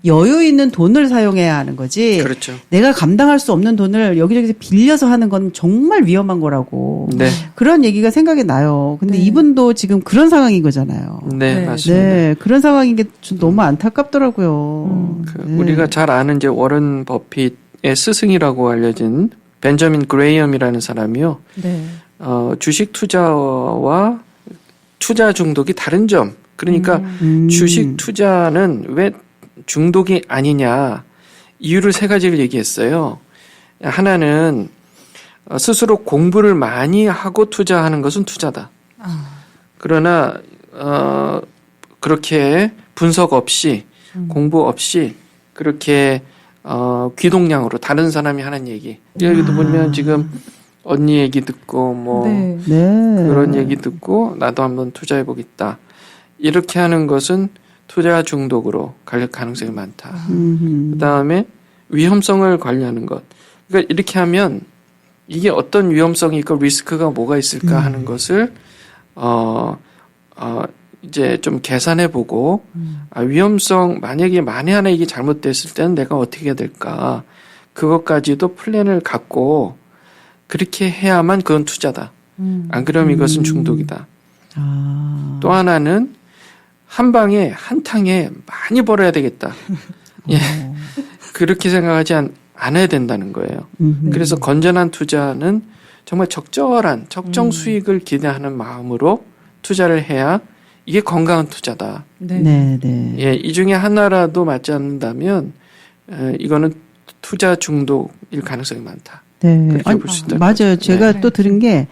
여유 있는 돈을 사용해야 하는 거지. 그렇죠. 내가 감당할 수 없는 돈을 여기저기서 빌려서 하는 건 정말 위험한 거라고. 네. 그런 얘기가 생각이 나요. 근데 네. 이분도 지금 그런 상황인 거잖아요. 네, 네. 맞습니다. 네, 그런 상황인 게 좀 너무 안타깝더라고요. 네. 우리가 잘 아는 이제 워런 버핏의 스승이라고 알려진 벤저민 그레이엄이라는 사람이요. 네. 주식 투자와 투자 중독이 다른 점. 그러니까 주식 투자는 왜 중독이 아니냐. 이유를 3가지를 얘기했어요. 하나는 스스로 공부를 많이 하고 투자하는 것은 투자다. 그러나 그렇게 분석 없이 공부 없이 그렇게 귀동량으로 다른 사람이 하는 얘기. 여기도 보면 지금 언니 얘기 듣고 뭐 네. 그런 얘기 듣고 나도 한번 투자해 보겠다. 이렇게 하는 것은 투자 중독으로 갈 가능성이 많다. 그다음에 위험성을 관리하는 것. 그러니까 이렇게 하면 이게 어떤 위험성이 있고 리스크가 뭐가 있을까 하는 것을 이제 좀 계산해 보고 위험성 만약에 만에 하나 이게 잘못됐을 때는 내가 어떻게 해야 될까? 그것까지도 플랜을 갖고 그렇게 해야만 그건 투자다. 안 그러면 이것은 중독이다. 또 하나는 한 방에 한 탕에 많이 벌어야 되겠다. 예. 그렇게 생각하지 않아야 된다는 거예요. 그래서 건전한 투자는 정말 적정 수익을 기대하는 마음으로 투자를 해야 이게 건강한 투자다. 네. 예, 이 중에 하나라도 맞지 않는다면 이거는 투자 중독일 가능성이 많다. 네. 그렇게 볼 수 있다. 맞아요. 제가 네. 또 들은 게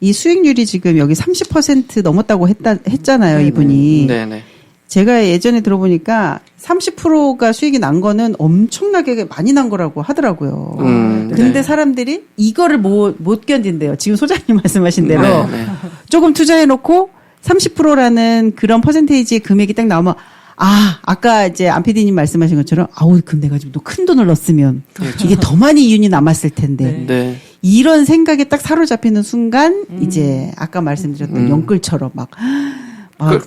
이 수익률이 지금 여기 30% 넘었다고 했잖아요, 이분이. 네네. 제가 예전에 들어보니까 30%가 수익이 난 거는 엄청나게 많이 난 거라고 하더라고요. 근데 네. 사람들이 이거를 못 견딘대요. 지금 소장님 말씀하신 대로 네. 조금 투자해놓고 30%라는 그런 퍼센테이지의 금액이 딱 나오면 아까 이제 안 PD님 말씀하신 것처럼 그럼 내가 좀 더 큰 돈을 넣었으면 이게 더 많이 이윤이 남았을 텐데. 네. 이런 생각에 딱 사로잡히는 순간 이제 아까 말씀드렸던 영끌처럼 막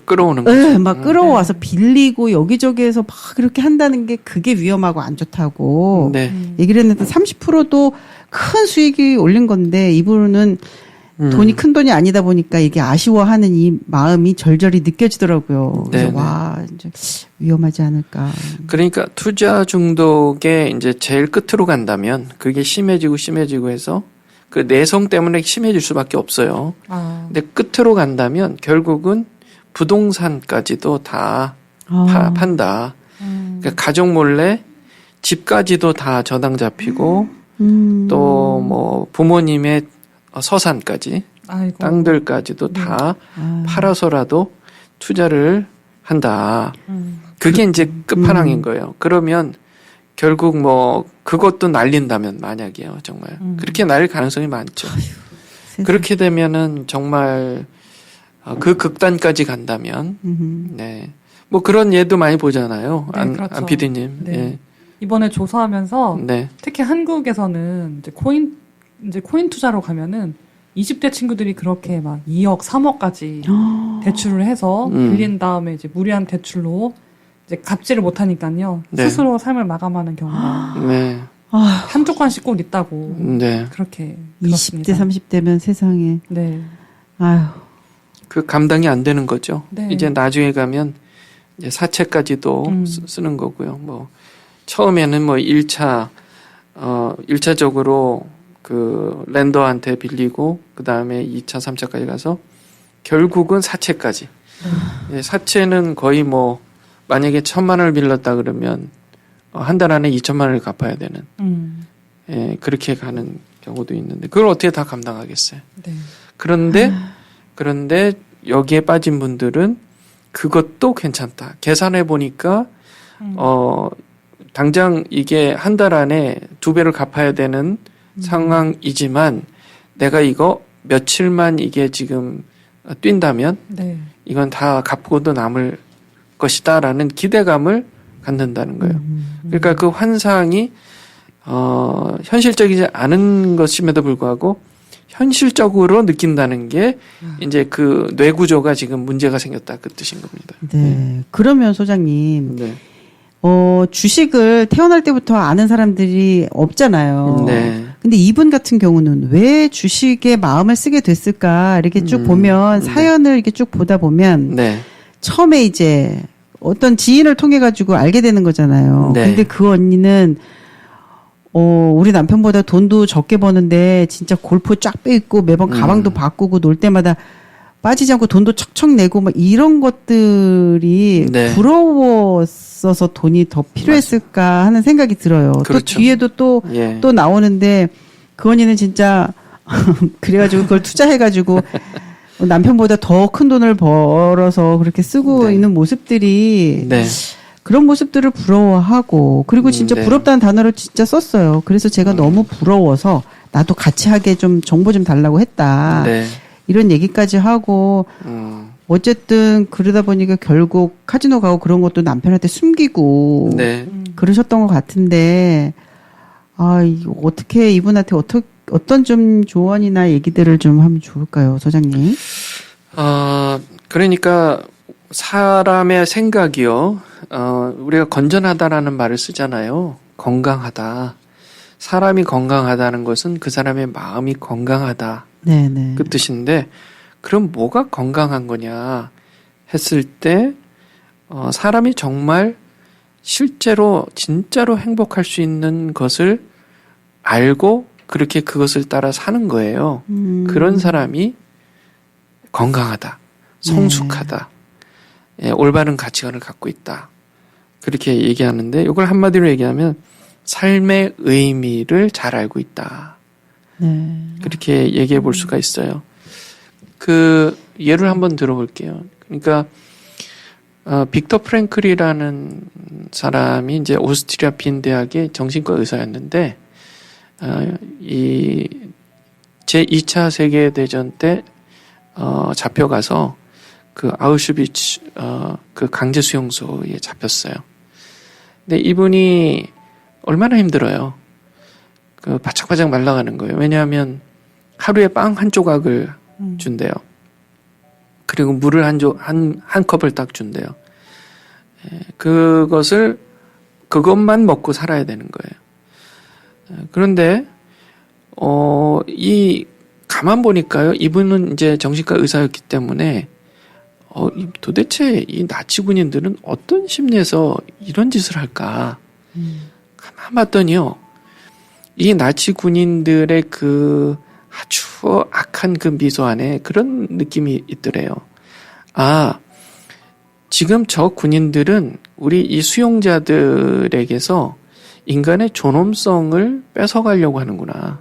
끌어오는 거죠. 네, 막 끌어와서 빌리고 여기저기에서 막 그렇게 한다는 게 그게 위험하고 안 좋다고 네. 얘기를 했는데 30%도 큰 수익이 올린 건데 이분은 돈이 큰 돈이 아니다 보니까 이게 아쉬워하는 이 마음이 절절히 느껴지더라고요. 그래서 네네. 와, 이제 위험하지 않을까. 그러니까 투자 중독에 이제 제일 끝으로 간다면 그게 심해지고 해서 그 내성 때문에 심해질 수밖에 없어요. 아, 근데 끝으로 간다면 결국은 부동산까지도 다 판다. 그러니까 가족 몰래 집까지도 다 저당 잡히고 또 뭐 부모님의 서산까지 아이고. 땅들까지도 다 팔아서라도 투자를 한다. 그게 이제 끝판왕인 거예요. 그러면 결국 뭐 그것도 날린다면 만약이에요. 정말 그렇게 날릴 가능성이 많죠. 세상에. 그렇게 되면은 정말 그 극단까지 간다면 네. 뭐 그런 예도 많이 보잖아요. 네, 안 그렇죠. PD님. 네. 네. 이번에 조사하면서 네. 특히 한국에서는 이제 코인 투자로 가면은 20대 친구들이 그렇게 막 2억, 3억까지 대출을 해서 빌린 다음에 이제 무리한 대출로 이제 갚지를 못하니까요. 네. 스스로 삶을 마감하는 경우가 네. 한두 건씩 꼭 있다고 네. 그렇게 20대, 들었습니다. 30대면 세상에. 네. 아유. 그 감당이 안 되는 거죠. 네. 이제 나중에 가면 이제 사채까지도 쓰는 거고요. 뭐 처음에는 뭐 1차적으로 그 렌더한테 빌리고 그다음에 2차, 3차까지 가서 결국은 사채까지. 예, 사채는 거의 뭐 만약에 1,000만 원을 빌렸다 그러면 한 달 안에 2천만 원을 갚아야 되는 예, 그렇게 가는 경우도 있는데 그걸 어떻게 다 감당하겠어요. 네. 그런데 여기에 빠진 분들은 그것도 괜찮다. 계산해 보니까 당장 이게 한 달 안에 2배를 갚아야 되는 상황이지만 내가 이거 며칠만 이게 지금 뛴다면 네. 이건 다 갚고도 남을 것이다라는 기대감을 갖는다는 거예요. 그러니까 그 환상이 현실적이지 않은 것임에도 불구하고 현실적으로 느낀다는 게 이제 그 뇌 구조가 지금 문제가 생겼다 그 뜻인 겁니다. 네. 그러면 소장님, 네. 주식을 태어날 때부터 아는 사람들이 없잖아요. 네. 근데 이분 같은 경우는 왜 주식에 마음을 쓰게 됐을까? 이렇게 쭉 보면 네. 사연을 이렇게 쭉 보다 보면 네. 처음에 이제 어떤 지인을 통해 가지고 알게 되는 거잖아요. 네. 근데 그 언니는 우리 남편보다 돈도 적게 버는데 진짜 골프 쫙 빼있고 매번 가방도 바꾸고 놀 때마다 빠지지 않고 돈도 척척 내고 막 이런 것들이 네. 부러웠어서 돈이 더 필요했을까 하는 생각이 들어요. 그렇죠. 또 뒤에도 또 예. 나오는데 그 언니는 진짜 그래가지고 그걸 투자해가지고 남편보다 더 큰 돈을 벌어서 그렇게 쓰고 네. 있는 모습들이 네. 그런 모습들을 부러워하고 그리고 진짜 네. 부럽다는 단어를 진짜 썼어요. 그래서 제가 너무 부러워서 나도 같이 하게 좀 정보 좀 달라고 했다. 네. 이런 얘기까지 하고 어쨌든 그러다 보니까 결국 카지노 가고 그런 것도 남편한테 숨기고 네. 그러셨던 것 같은데 이거 어떻게 이분한테 어떤 좀 조언이나 얘기들을 좀 하면 좋을까요, 소장님? 그러니까 사람의 생각이요. 우리가 건전하다라는 말을 쓰잖아요. 건강하다. 사람이 건강하다는 것은 그 사람의 마음이 건강하다. 네네. 그 뜻인데 그럼 뭐가 건강한 거냐 했을 때 사람이 정말 실제로 진짜로 행복할 수 있는 것을 알고 그렇게 그것을 따라 사는 거예요. 그런 사람이 건강하다, 성숙하다, 예, 올바른 가치관을 갖고 있다. 그렇게 얘기하는데 이걸 한마디로 얘기하면 삶의 의미를 잘 알고 있다. 네. 그렇게 얘기해 볼 수가 있어요. 그 예를 한번 들어볼게요. 그러니까 빅터 프랭클이라는 사람이 이제 오스트리아 빈 대학의 정신과 의사였는데 이 제2차 세계 대전 때 잡혀가서 그 아우슈비츠 그 강제 수용소에 잡혔어요. 근데 이분이 얼마나 힘들어요. 그 바짝바짝 말라가는 거예요. 왜냐하면 하루에 빵 한 조각을 준대요. 그리고 물을 한 컵을 딱 준대요. 그것만 먹고 살아야 되는 거예요. 그런데, 가만 보니까요, 이분은 이제 정신과 의사였기 때문에, 도대체 이 나치 군인들은 어떤 심리에서 이런 짓을 할까? 가만 봤더니요, 이 나치 군인들의 그 아주 악한 그 미소 안에 그런 느낌이 있더래요. 아, 지금 저 군인들은 우리 이 수용자들에게서 인간의 존엄성을 뺏어가려고 하는구나.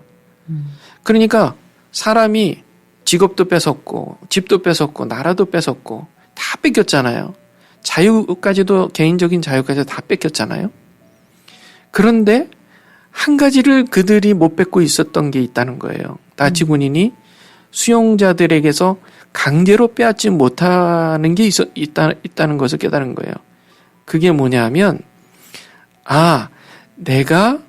그러니까 사람이 직업도 뺏었고 집도 뺏었고 나라도 뺏었고 다 뺏겼잖아요. 자유까지도 개인적인 자유까지 다 뺏겼잖아요. 그런데 한 가지를 그들이 못 뺏고 있었던 게 있다는 거예요. 나치 군인이 수용자들에게서 강제로 빼앗지 못하는 게 있다는 것을 깨달은 거예요. 그게 뭐냐면, 내가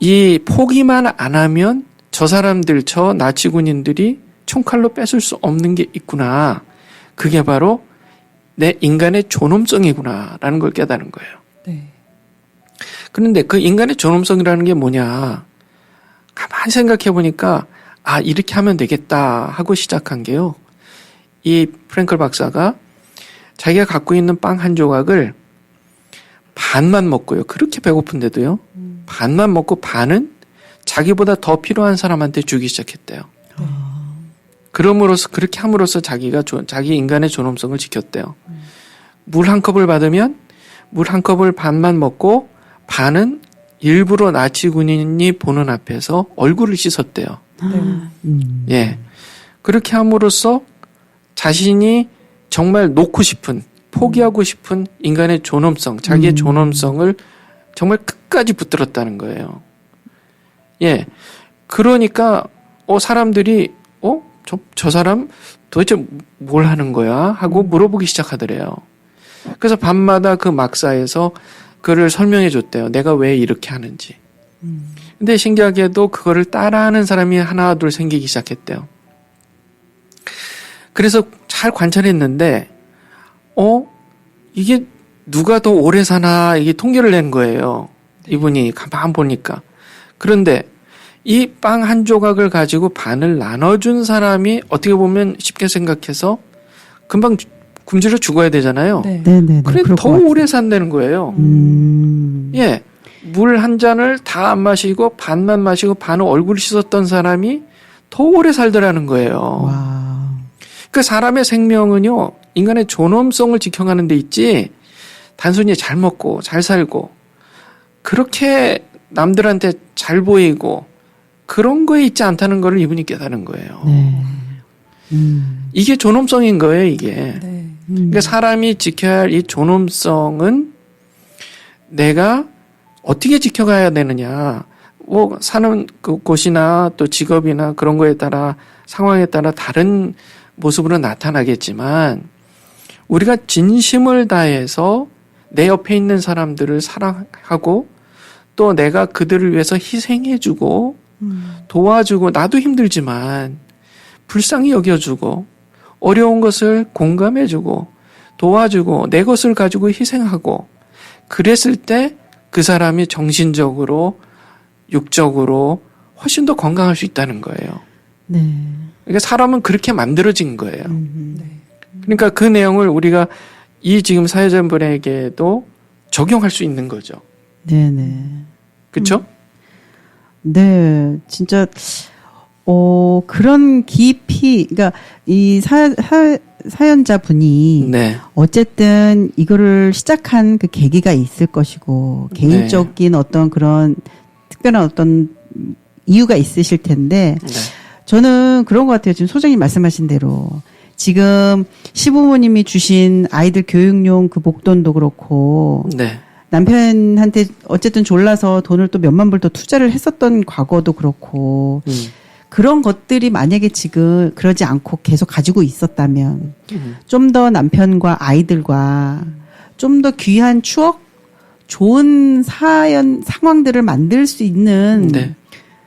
이 포기만 안 하면 저 사람들, 저 나치 군인들이 총칼로 뺏을 수 없는 게 있구나. 그게 바로 내 인간의 존엄성이구나라는 걸 깨달은 거예요. 네. 그런데 그 인간의 존엄성이라는 게 뭐냐? 가만히 생각해 보니까 이렇게 하면 되겠다 하고 시작한 게요. 이 프랭클 박사가 자기가 갖고 있는 빵 한 조각을 반만 먹고요. 그렇게 배고픈데도요. 반만 먹고 반은 자기보다 더 필요한 사람한테 주기 시작했대요. 그렇게 함으로써 자기 인간의 존엄성을 지켰대요. 물 한 컵을 받으면 물 한 컵을 반만 먹고 반은 일부러 나치 군인이 보는 앞에서 얼굴을 씻었대요. 예. 그렇게 함으로써 자신이 정말 놓고 싶은, 포기하고 싶은 인간의 존엄성, 자기의 존엄성을 정말 끝까지 붙들었다는 거예요. 예. 그러니까, 사람들이, 저 사람 도대체 뭘 하는 거야? 하고 물어보기 시작하더래요. 그래서 밤마다 그 막사에서 그를 설명해 줬대요. 내가 왜 이렇게 하는지. 근데 신기하게도 그거를 따라하는 사람이 하나 둘 생기기 시작했대요. 그래서 잘 관찰했는데, 이게 누가 더 오래 사나 이게 통계를 낸 거예요. 이분이 가만 보니까. 그런데 이 빵 한 조각을 가지고 반을 나눠준 사람이 어떻게 보면 쉽게 생각해서 금방 굶주려 죽어야 되잖아요. 네. 네네네. 그래 더 오래 산다는 거예요. 예, 물 한 잔을 다 안 마시고 반만 마시고 반은 얼굴 씻었던 사람이 더 오래 살더라는 거예요. 와. 그 사람의 생명은요, 인간의 존엄성을 지켜가는 데 있지, 단순히 잘 먹고 잘 살고 그렇게 남들한테 잘 보이고 그런 거에 있지 않다는 걸 이분이 깨달은 거예요. 네. 이게 존엄성인 거예요, 이게. 네. 그러니까 사람이 지켜야 할 이 존엄성은 내가 어떻게 지켜가야 되느냐. 사는 그 곳이나 또 직업이나 그런 거에 따라 상황에 따라 다른 모습으로 나타나겠지만 우리가 진심을 다해서 내 옆에 있는 사람들을 사랑하고 또 내가 그들을 위해서 희생해주고 도와주고 나도 힘들지만 불쌍히 여겨주고 어려운 것을 공감해주고 도와주고 내 것을 가지고 희생하고 그랬을 때 그 사람이 정신적으로 육적으로 훨씬 더 건강할 수 있다는 거예요. 네. 그러니까 사람은 그렇게 만들어진 거예요. 네. 그러니까 그 내용을 우리가 이 지금 사회자분에게도 적용할 수 있는 거죠. 네네. 그렇죠? 네, 진짜 그런 깊이, 그러니까 이 사연자분이 네. 어쨌든 이거를 시작한 그 계기가 있을 것이고 개인적인 어떤 그런 특별한 어떤 이유가 있으실 텐데 네. 저는 그런 것 같아요. 지금 소장님 말씀하신 대로 지금 시부모님이 주신 아이들 교육용 그 목돈도 그렇고 네. 남편한테 어쨌든 졸라서 돈을 또 몇만 불 더 투자를 했었던 과거도 그렇고 그런 것들이 만약에 지금 그러지 않고 계속 가지고 있었다면 좀 더 남편과 아이들과 좀 더 귀한 추억, 좋은 상황들을 만들 수 있는 네.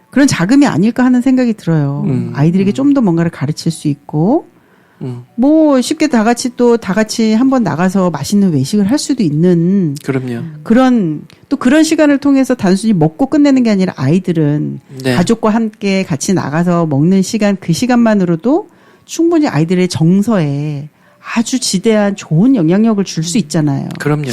그런 자금이 아닐까 하는 생각이 들어요. 아이들에게 좀 더 뭔가를 가르칠 수 있고 뭐 쉽게 다 같이 한번 나가서 맛있는 외식을 할 수도 있는 그럼요. 그런 시간을 통해서 단순히 먹고 끝내는 게 아니라 아이들은 네. 가족과 함께 같이 나가서 먹는 시간, 그 시간만으로도 충분히 아이들의 정서에 아주 지대한 좋은 영향력을 줄 수 있잖아요. 그럼요.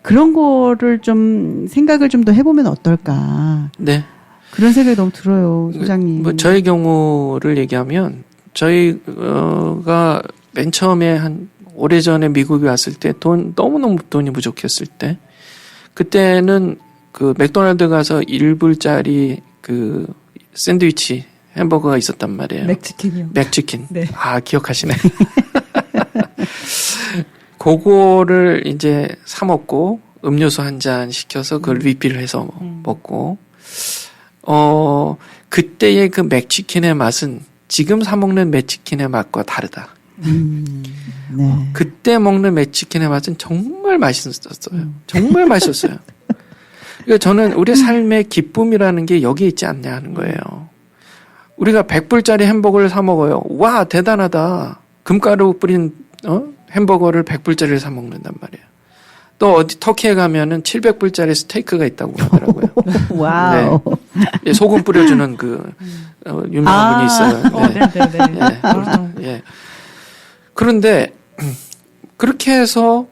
그런 거를 좀 생각을 좀 더 해보면 어떨까. 네. 그런 생각이 너무 들어요, 소장님. 뭐 저의 경우를 얘기하면 저희가 맨 처음에 한 오래전에 미국에 왔을 때 너무너무 돈이 부족했을 때 그때는 그 맥도날드 가서 1불짜리 그 샌드위치 햄버거가 있었단 말이에요. 맥치킨이요. 맥치킨. 네. 아, 기억하시네. 그거를 이제 사 먹고 음료수 한 잔 시켜서 그걸 리필해서 먹고 그때의 그 맥치킨의 맛은 지금 사 먹는 맥치킨의 맛과 다르다. 네. 그때 먹는 맥치킨의 맛은 정말 맛있었어요. 정말 맛있었어요. 그러니까 저는 우리 삶의 기쁨이라는 게 여기에 있지 않냐 하는 거예요. 우리가 100불짜리 햄버거를 사 먹어요. 와, 대단하다. 금가루 뿌린 햄버거를 100불짜리를 사 먹는단 말이에요. 또 어디 터키에 가면은 700불짜리 스테이크가 있다고 하더라고요. 와우. 네. 소금 뿌려주는 유명한 분이 있어요. 네. 예. 그런데 그렇게 해서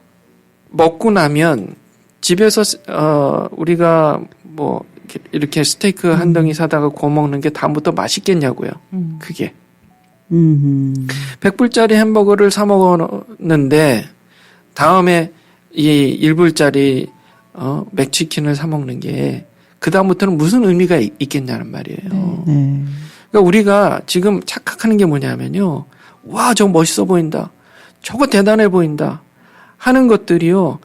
먹고 나면 집에서 우리가 뭐 이렇게 스테이크 한 덩이 사다가 구워 먹는 게 다음부터 맛있겠냐고요. 그게 100불짜리 햄버거를 사 먹었는데 다음에 이 1불짜리 맥치킨을 사 먹는 게 그다음부터는 무슨 의미가 있겠냐는 말이에요. 네. 그러니까 우리가 지금 착각하는 게 뭐냐면요. 와, 저거 멋있어 보인다. 저거 대단해 보인다. 하는 것들이요.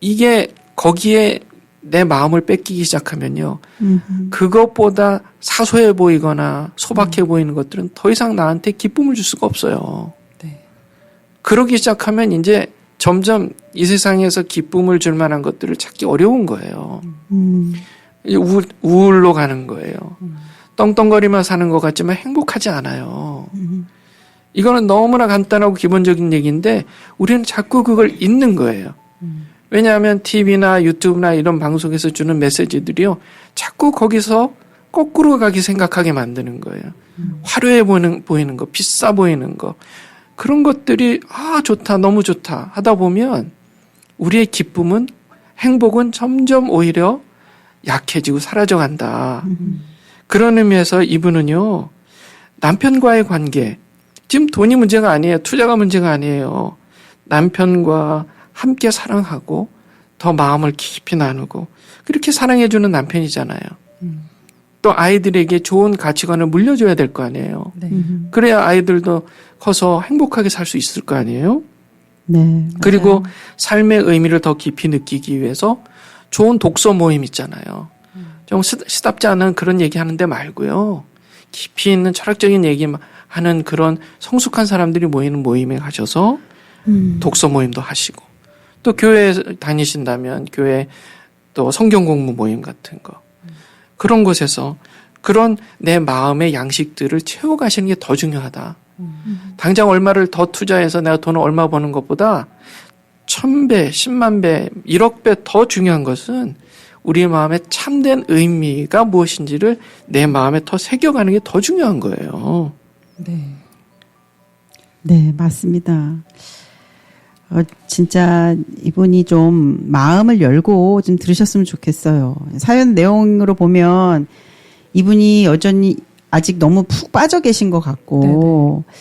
이게 거기에 내 마음을 뺏기기 시작하면요. 그것보다 사소해 보이거나 소박해 보이는 것들은 더 이상 나한테 기쁨을 줄 수가 없어요. 네. 그러기 시작하면 이제 점점 이 세상에서 기쁨을 줄 만한 것들을 찾기 어려운 거예요. 이제 우울로 가는 거예요. 떵떵거리며 사는 것 같지만 행복하지 않아요. 이거는 너무나 간단하고 기본적인 얘기인데 우리는 자꾸 그걸 잊는 거예요. 왜냐하면 TV나 유튜브나 이런 방송에서 주는 메시지들이요. 자꾸 거기서 거꾸로 가기 생각하게 만드는 거예요. 화려해 보이는 거, 비싸 보이는 거. 그런 것들이 좋다, 너무 좋다 하다 보면 우리의 기쁨은, 행복은 점점 오히려 약해지고 사라져간다. 그런 의미에서 이분은요. 남편과의 관계, 지금 돈이 문제가 아니에요. 투자가 문제가 아니에요. 남편과 함께 사랑하고 더 마음을 깊이 나누고 그렇게 사랑해주는 남편이잖아요. 또 아이들에게 좋은 가치관을 물려줘야 될 거 아니에요. 네. 그래야 아이들도 커서 행복하게 살 수 있을 거 아니에요. 네. 그리고 삶의 의미를 더 깊이 느끼기 위해서 좋은 독서 모임 있잖아요. 좀 시답지 않은 그런 얘기 하는데 말고요. 깊이 있는 철학적인 얘기 하는 그런 성숙한 사람들이 모이는 모임에 가셔서 독서 모임도 하시고 또 교회 다니신다면 교회 또 성경 공부 모임 같은 거 그런 곳에서 그런 내 마음의 양식들을 채워가시는 게 더 중요하다. 당장 얼마를 더 투자해서 내가 돈을 얼마 버는 것보다 1000배, 10만 배, 1억 배 더 중요한 것은 우리 마음의 참된 의미가 무엇인지를 내 마음에 더 새겨가는 게 더 중요한 거예요. 네. 네, 맞습니다. 진짜 이분이 좀 마음을 열고 좀 들으셨으면 좋겠어요. 사연 내용으로 보면 이분이 여전히 아직 너무 푹 빠져 계신 것 같고 네네.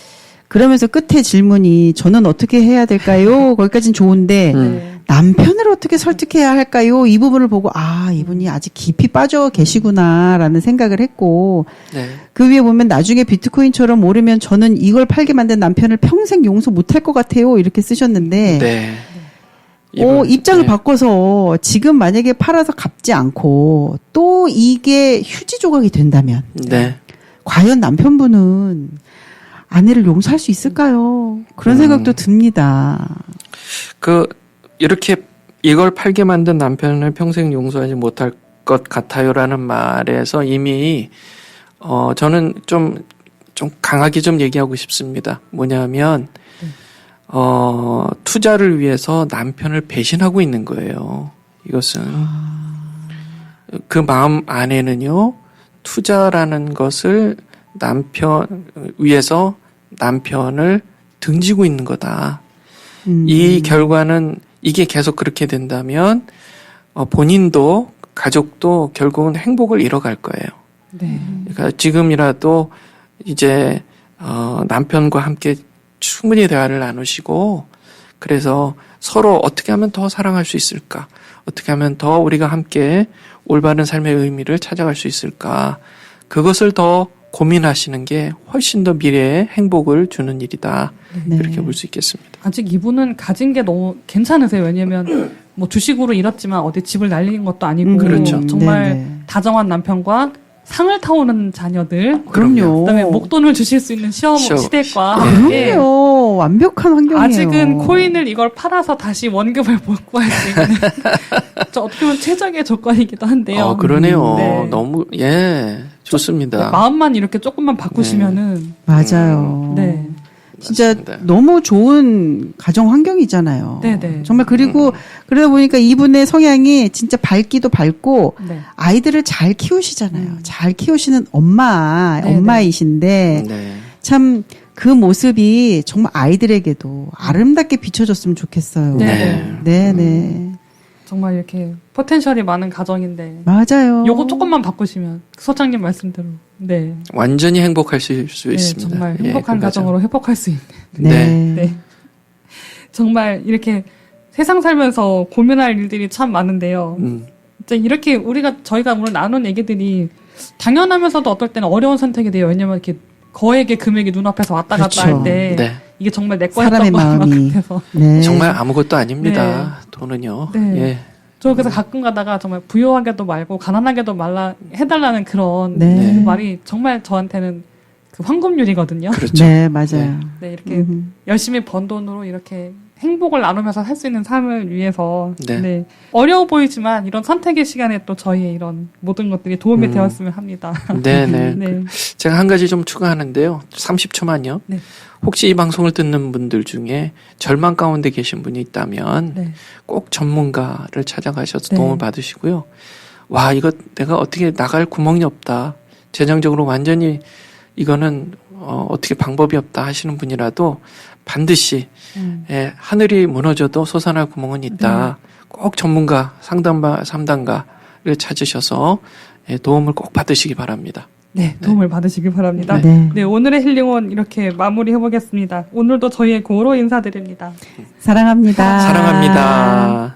그러면서 끝에 질문이 저는 어떻게 해야 될까요? 거기까지는 좋은데 남편을 어떻게 설득해야 할까요? 이 부분을 보고 이분이 아직 깊이 빠져 계시구나라는 생각을 했고 네. 그 위에 보면 나중에 비트코인처럼 오르면 저는 이걸 팔게 만든 남편을 평생 용서 못할 것 같아요. 이렇게 쓰셨는데 네. 입장을 네. 바꿔서 지금 만약에 팔아서 갚지 않고 또 이게 휴지 조각이 된다면 네. 과연 남편분은 아내를 용서할 수 있을까요? 그런 생각도 듭니다. 이렇게 이걸 팔게 만든 남편을 평생 용서하지 못할 것 같아요라는 말에서 이미 저는 좀 좀 강하게 좀 얘기하고 싶습니다. 뭐냐면 투자를 위해서 남편을 배신하고 있는 거예요. 이것은 그 마음 안에는요, 투자라는 것을 위해서 남편을 등지고 있는 거다. 이 결과는 이게 계속 그렇게 된다면 본인도 가족도 결국은 행복을 잃어갈 거예요. 네. 그러니까 지금이라도 이제 남편과 함께 충분히 대화를 나누시고 그래서 서로 어떻게 하면 더 사랑할 수 있을까? 어떻게 하면 더 우리가 함께 올바른 삶의 의미를 찾아갈 수 있을까? 그것을 더 고민하시는 게 훨씬 더 미래에 행복을 주는 일이다. 네. 그렇게 볼 수 있겠습니다. 아직 이분은 가진 게 너무 괜찮으세요. 왜냐면 뭐 주식으로 잃었지만 어디 집을 날린 것도 아니고 그렇죠. 정말 네네. 다정한 남편과 상을 타오는 자녀들, 그럼요. 그다음에 목돈을 주실 수 있는 시댁과 함께 그럼요. 완벽한 환경이에요. 아직은 코인을 이걸 팔아서 다시 원금을 복구할 수 있는 저 어떻게 보면 최적의 조건이기도 한데요. 그러네요. 네. 너무 좋습니다. 마음만 이렇게 조금만 바꾸시면은 맞아요. 네. 진짜 맞습니다. 너무 좋은 가정 환경이잖아요. 네네. 정말 그리고 그러다 보니까 이분의 성향이 진짜 밝기도 밝고 네. 아이들을 잘 키우시잖아요. 잘 키우시는 엄마이신데 네. 참 그 모습이 정말 아이들에게도 아름답게 비춰졌으면 좋겠어요. 네. 네네. 정말 이렇게 포텐셜이 많은 가정인데 맞아요. 요거 조금만 바꾸시면 소장님 말씀대로 네, 완전히 행복할 수 네 있습니다. 정말 예, 행복한 그 가정. 가정으로 회복할 수 있는 네. 네. 정말 이렇게 세상 살면서 고민할 일들이 참 많은데요. 진짜 이렇게 저희가 오늘 나눈 얘기들이 당연하면서도 어떨 때는 어려운 선택이 돼요. 왜냐면 이렇게 거액의 금액이 눈앞에서 왔다 갔다 그렇죠. 할 때 네. 이게 정말 내 사람의 거였던 것 마음이. 같아서 네. 정말 아무것도 아닙니다. 돈은요. 네. 예. 저 그래서 가끔 가다가 정말 부유하게도 말고 가난하게도 말라 해달라는 그런 네. 그 말이 정말 저한테는 그 황금률이거든요. 그렇죠. 네, 맞아요. 네, 이렇게 열심히 번 돈으로 이렇게 행복을 나누면서 살 수 있는 삶을 위해서 네. 네. 어려워 보이지만 이런 선택의 시간에 또 저희의 이런 모든 것들이 도움이 되었으면 합니다. 네네. 네. 제가 한 가지 좀 추가하는데요. 30초만요. 네. 혹시 이 방송을 듣는 분들 중에 절망 가운데 계신 분이 있다면 네. 꼭 전문가를 찾아가셔서 네. 도움을 받으시고요. 와, 이거 내가 어떻게 나갈 구멍이 없다. 재정적으로 완전히 이거는 어떻게 방법이 없다 하시는 분이라도 반드시 예, 하늘이 무너져도 솟아날 구멍은 있다. 꼭 전문가, 상담가를 찾으셔서 예, 도움을 꼭 받으시기 바랍니다. 네, 도움을 받으시기 바랍니다. 네. 네, 오늘의 힐링은 이렇게 마무리해 보겠습니다. 오늘도 저희의 고로 인사드립니다. 사랑합니다. 사랑합니다.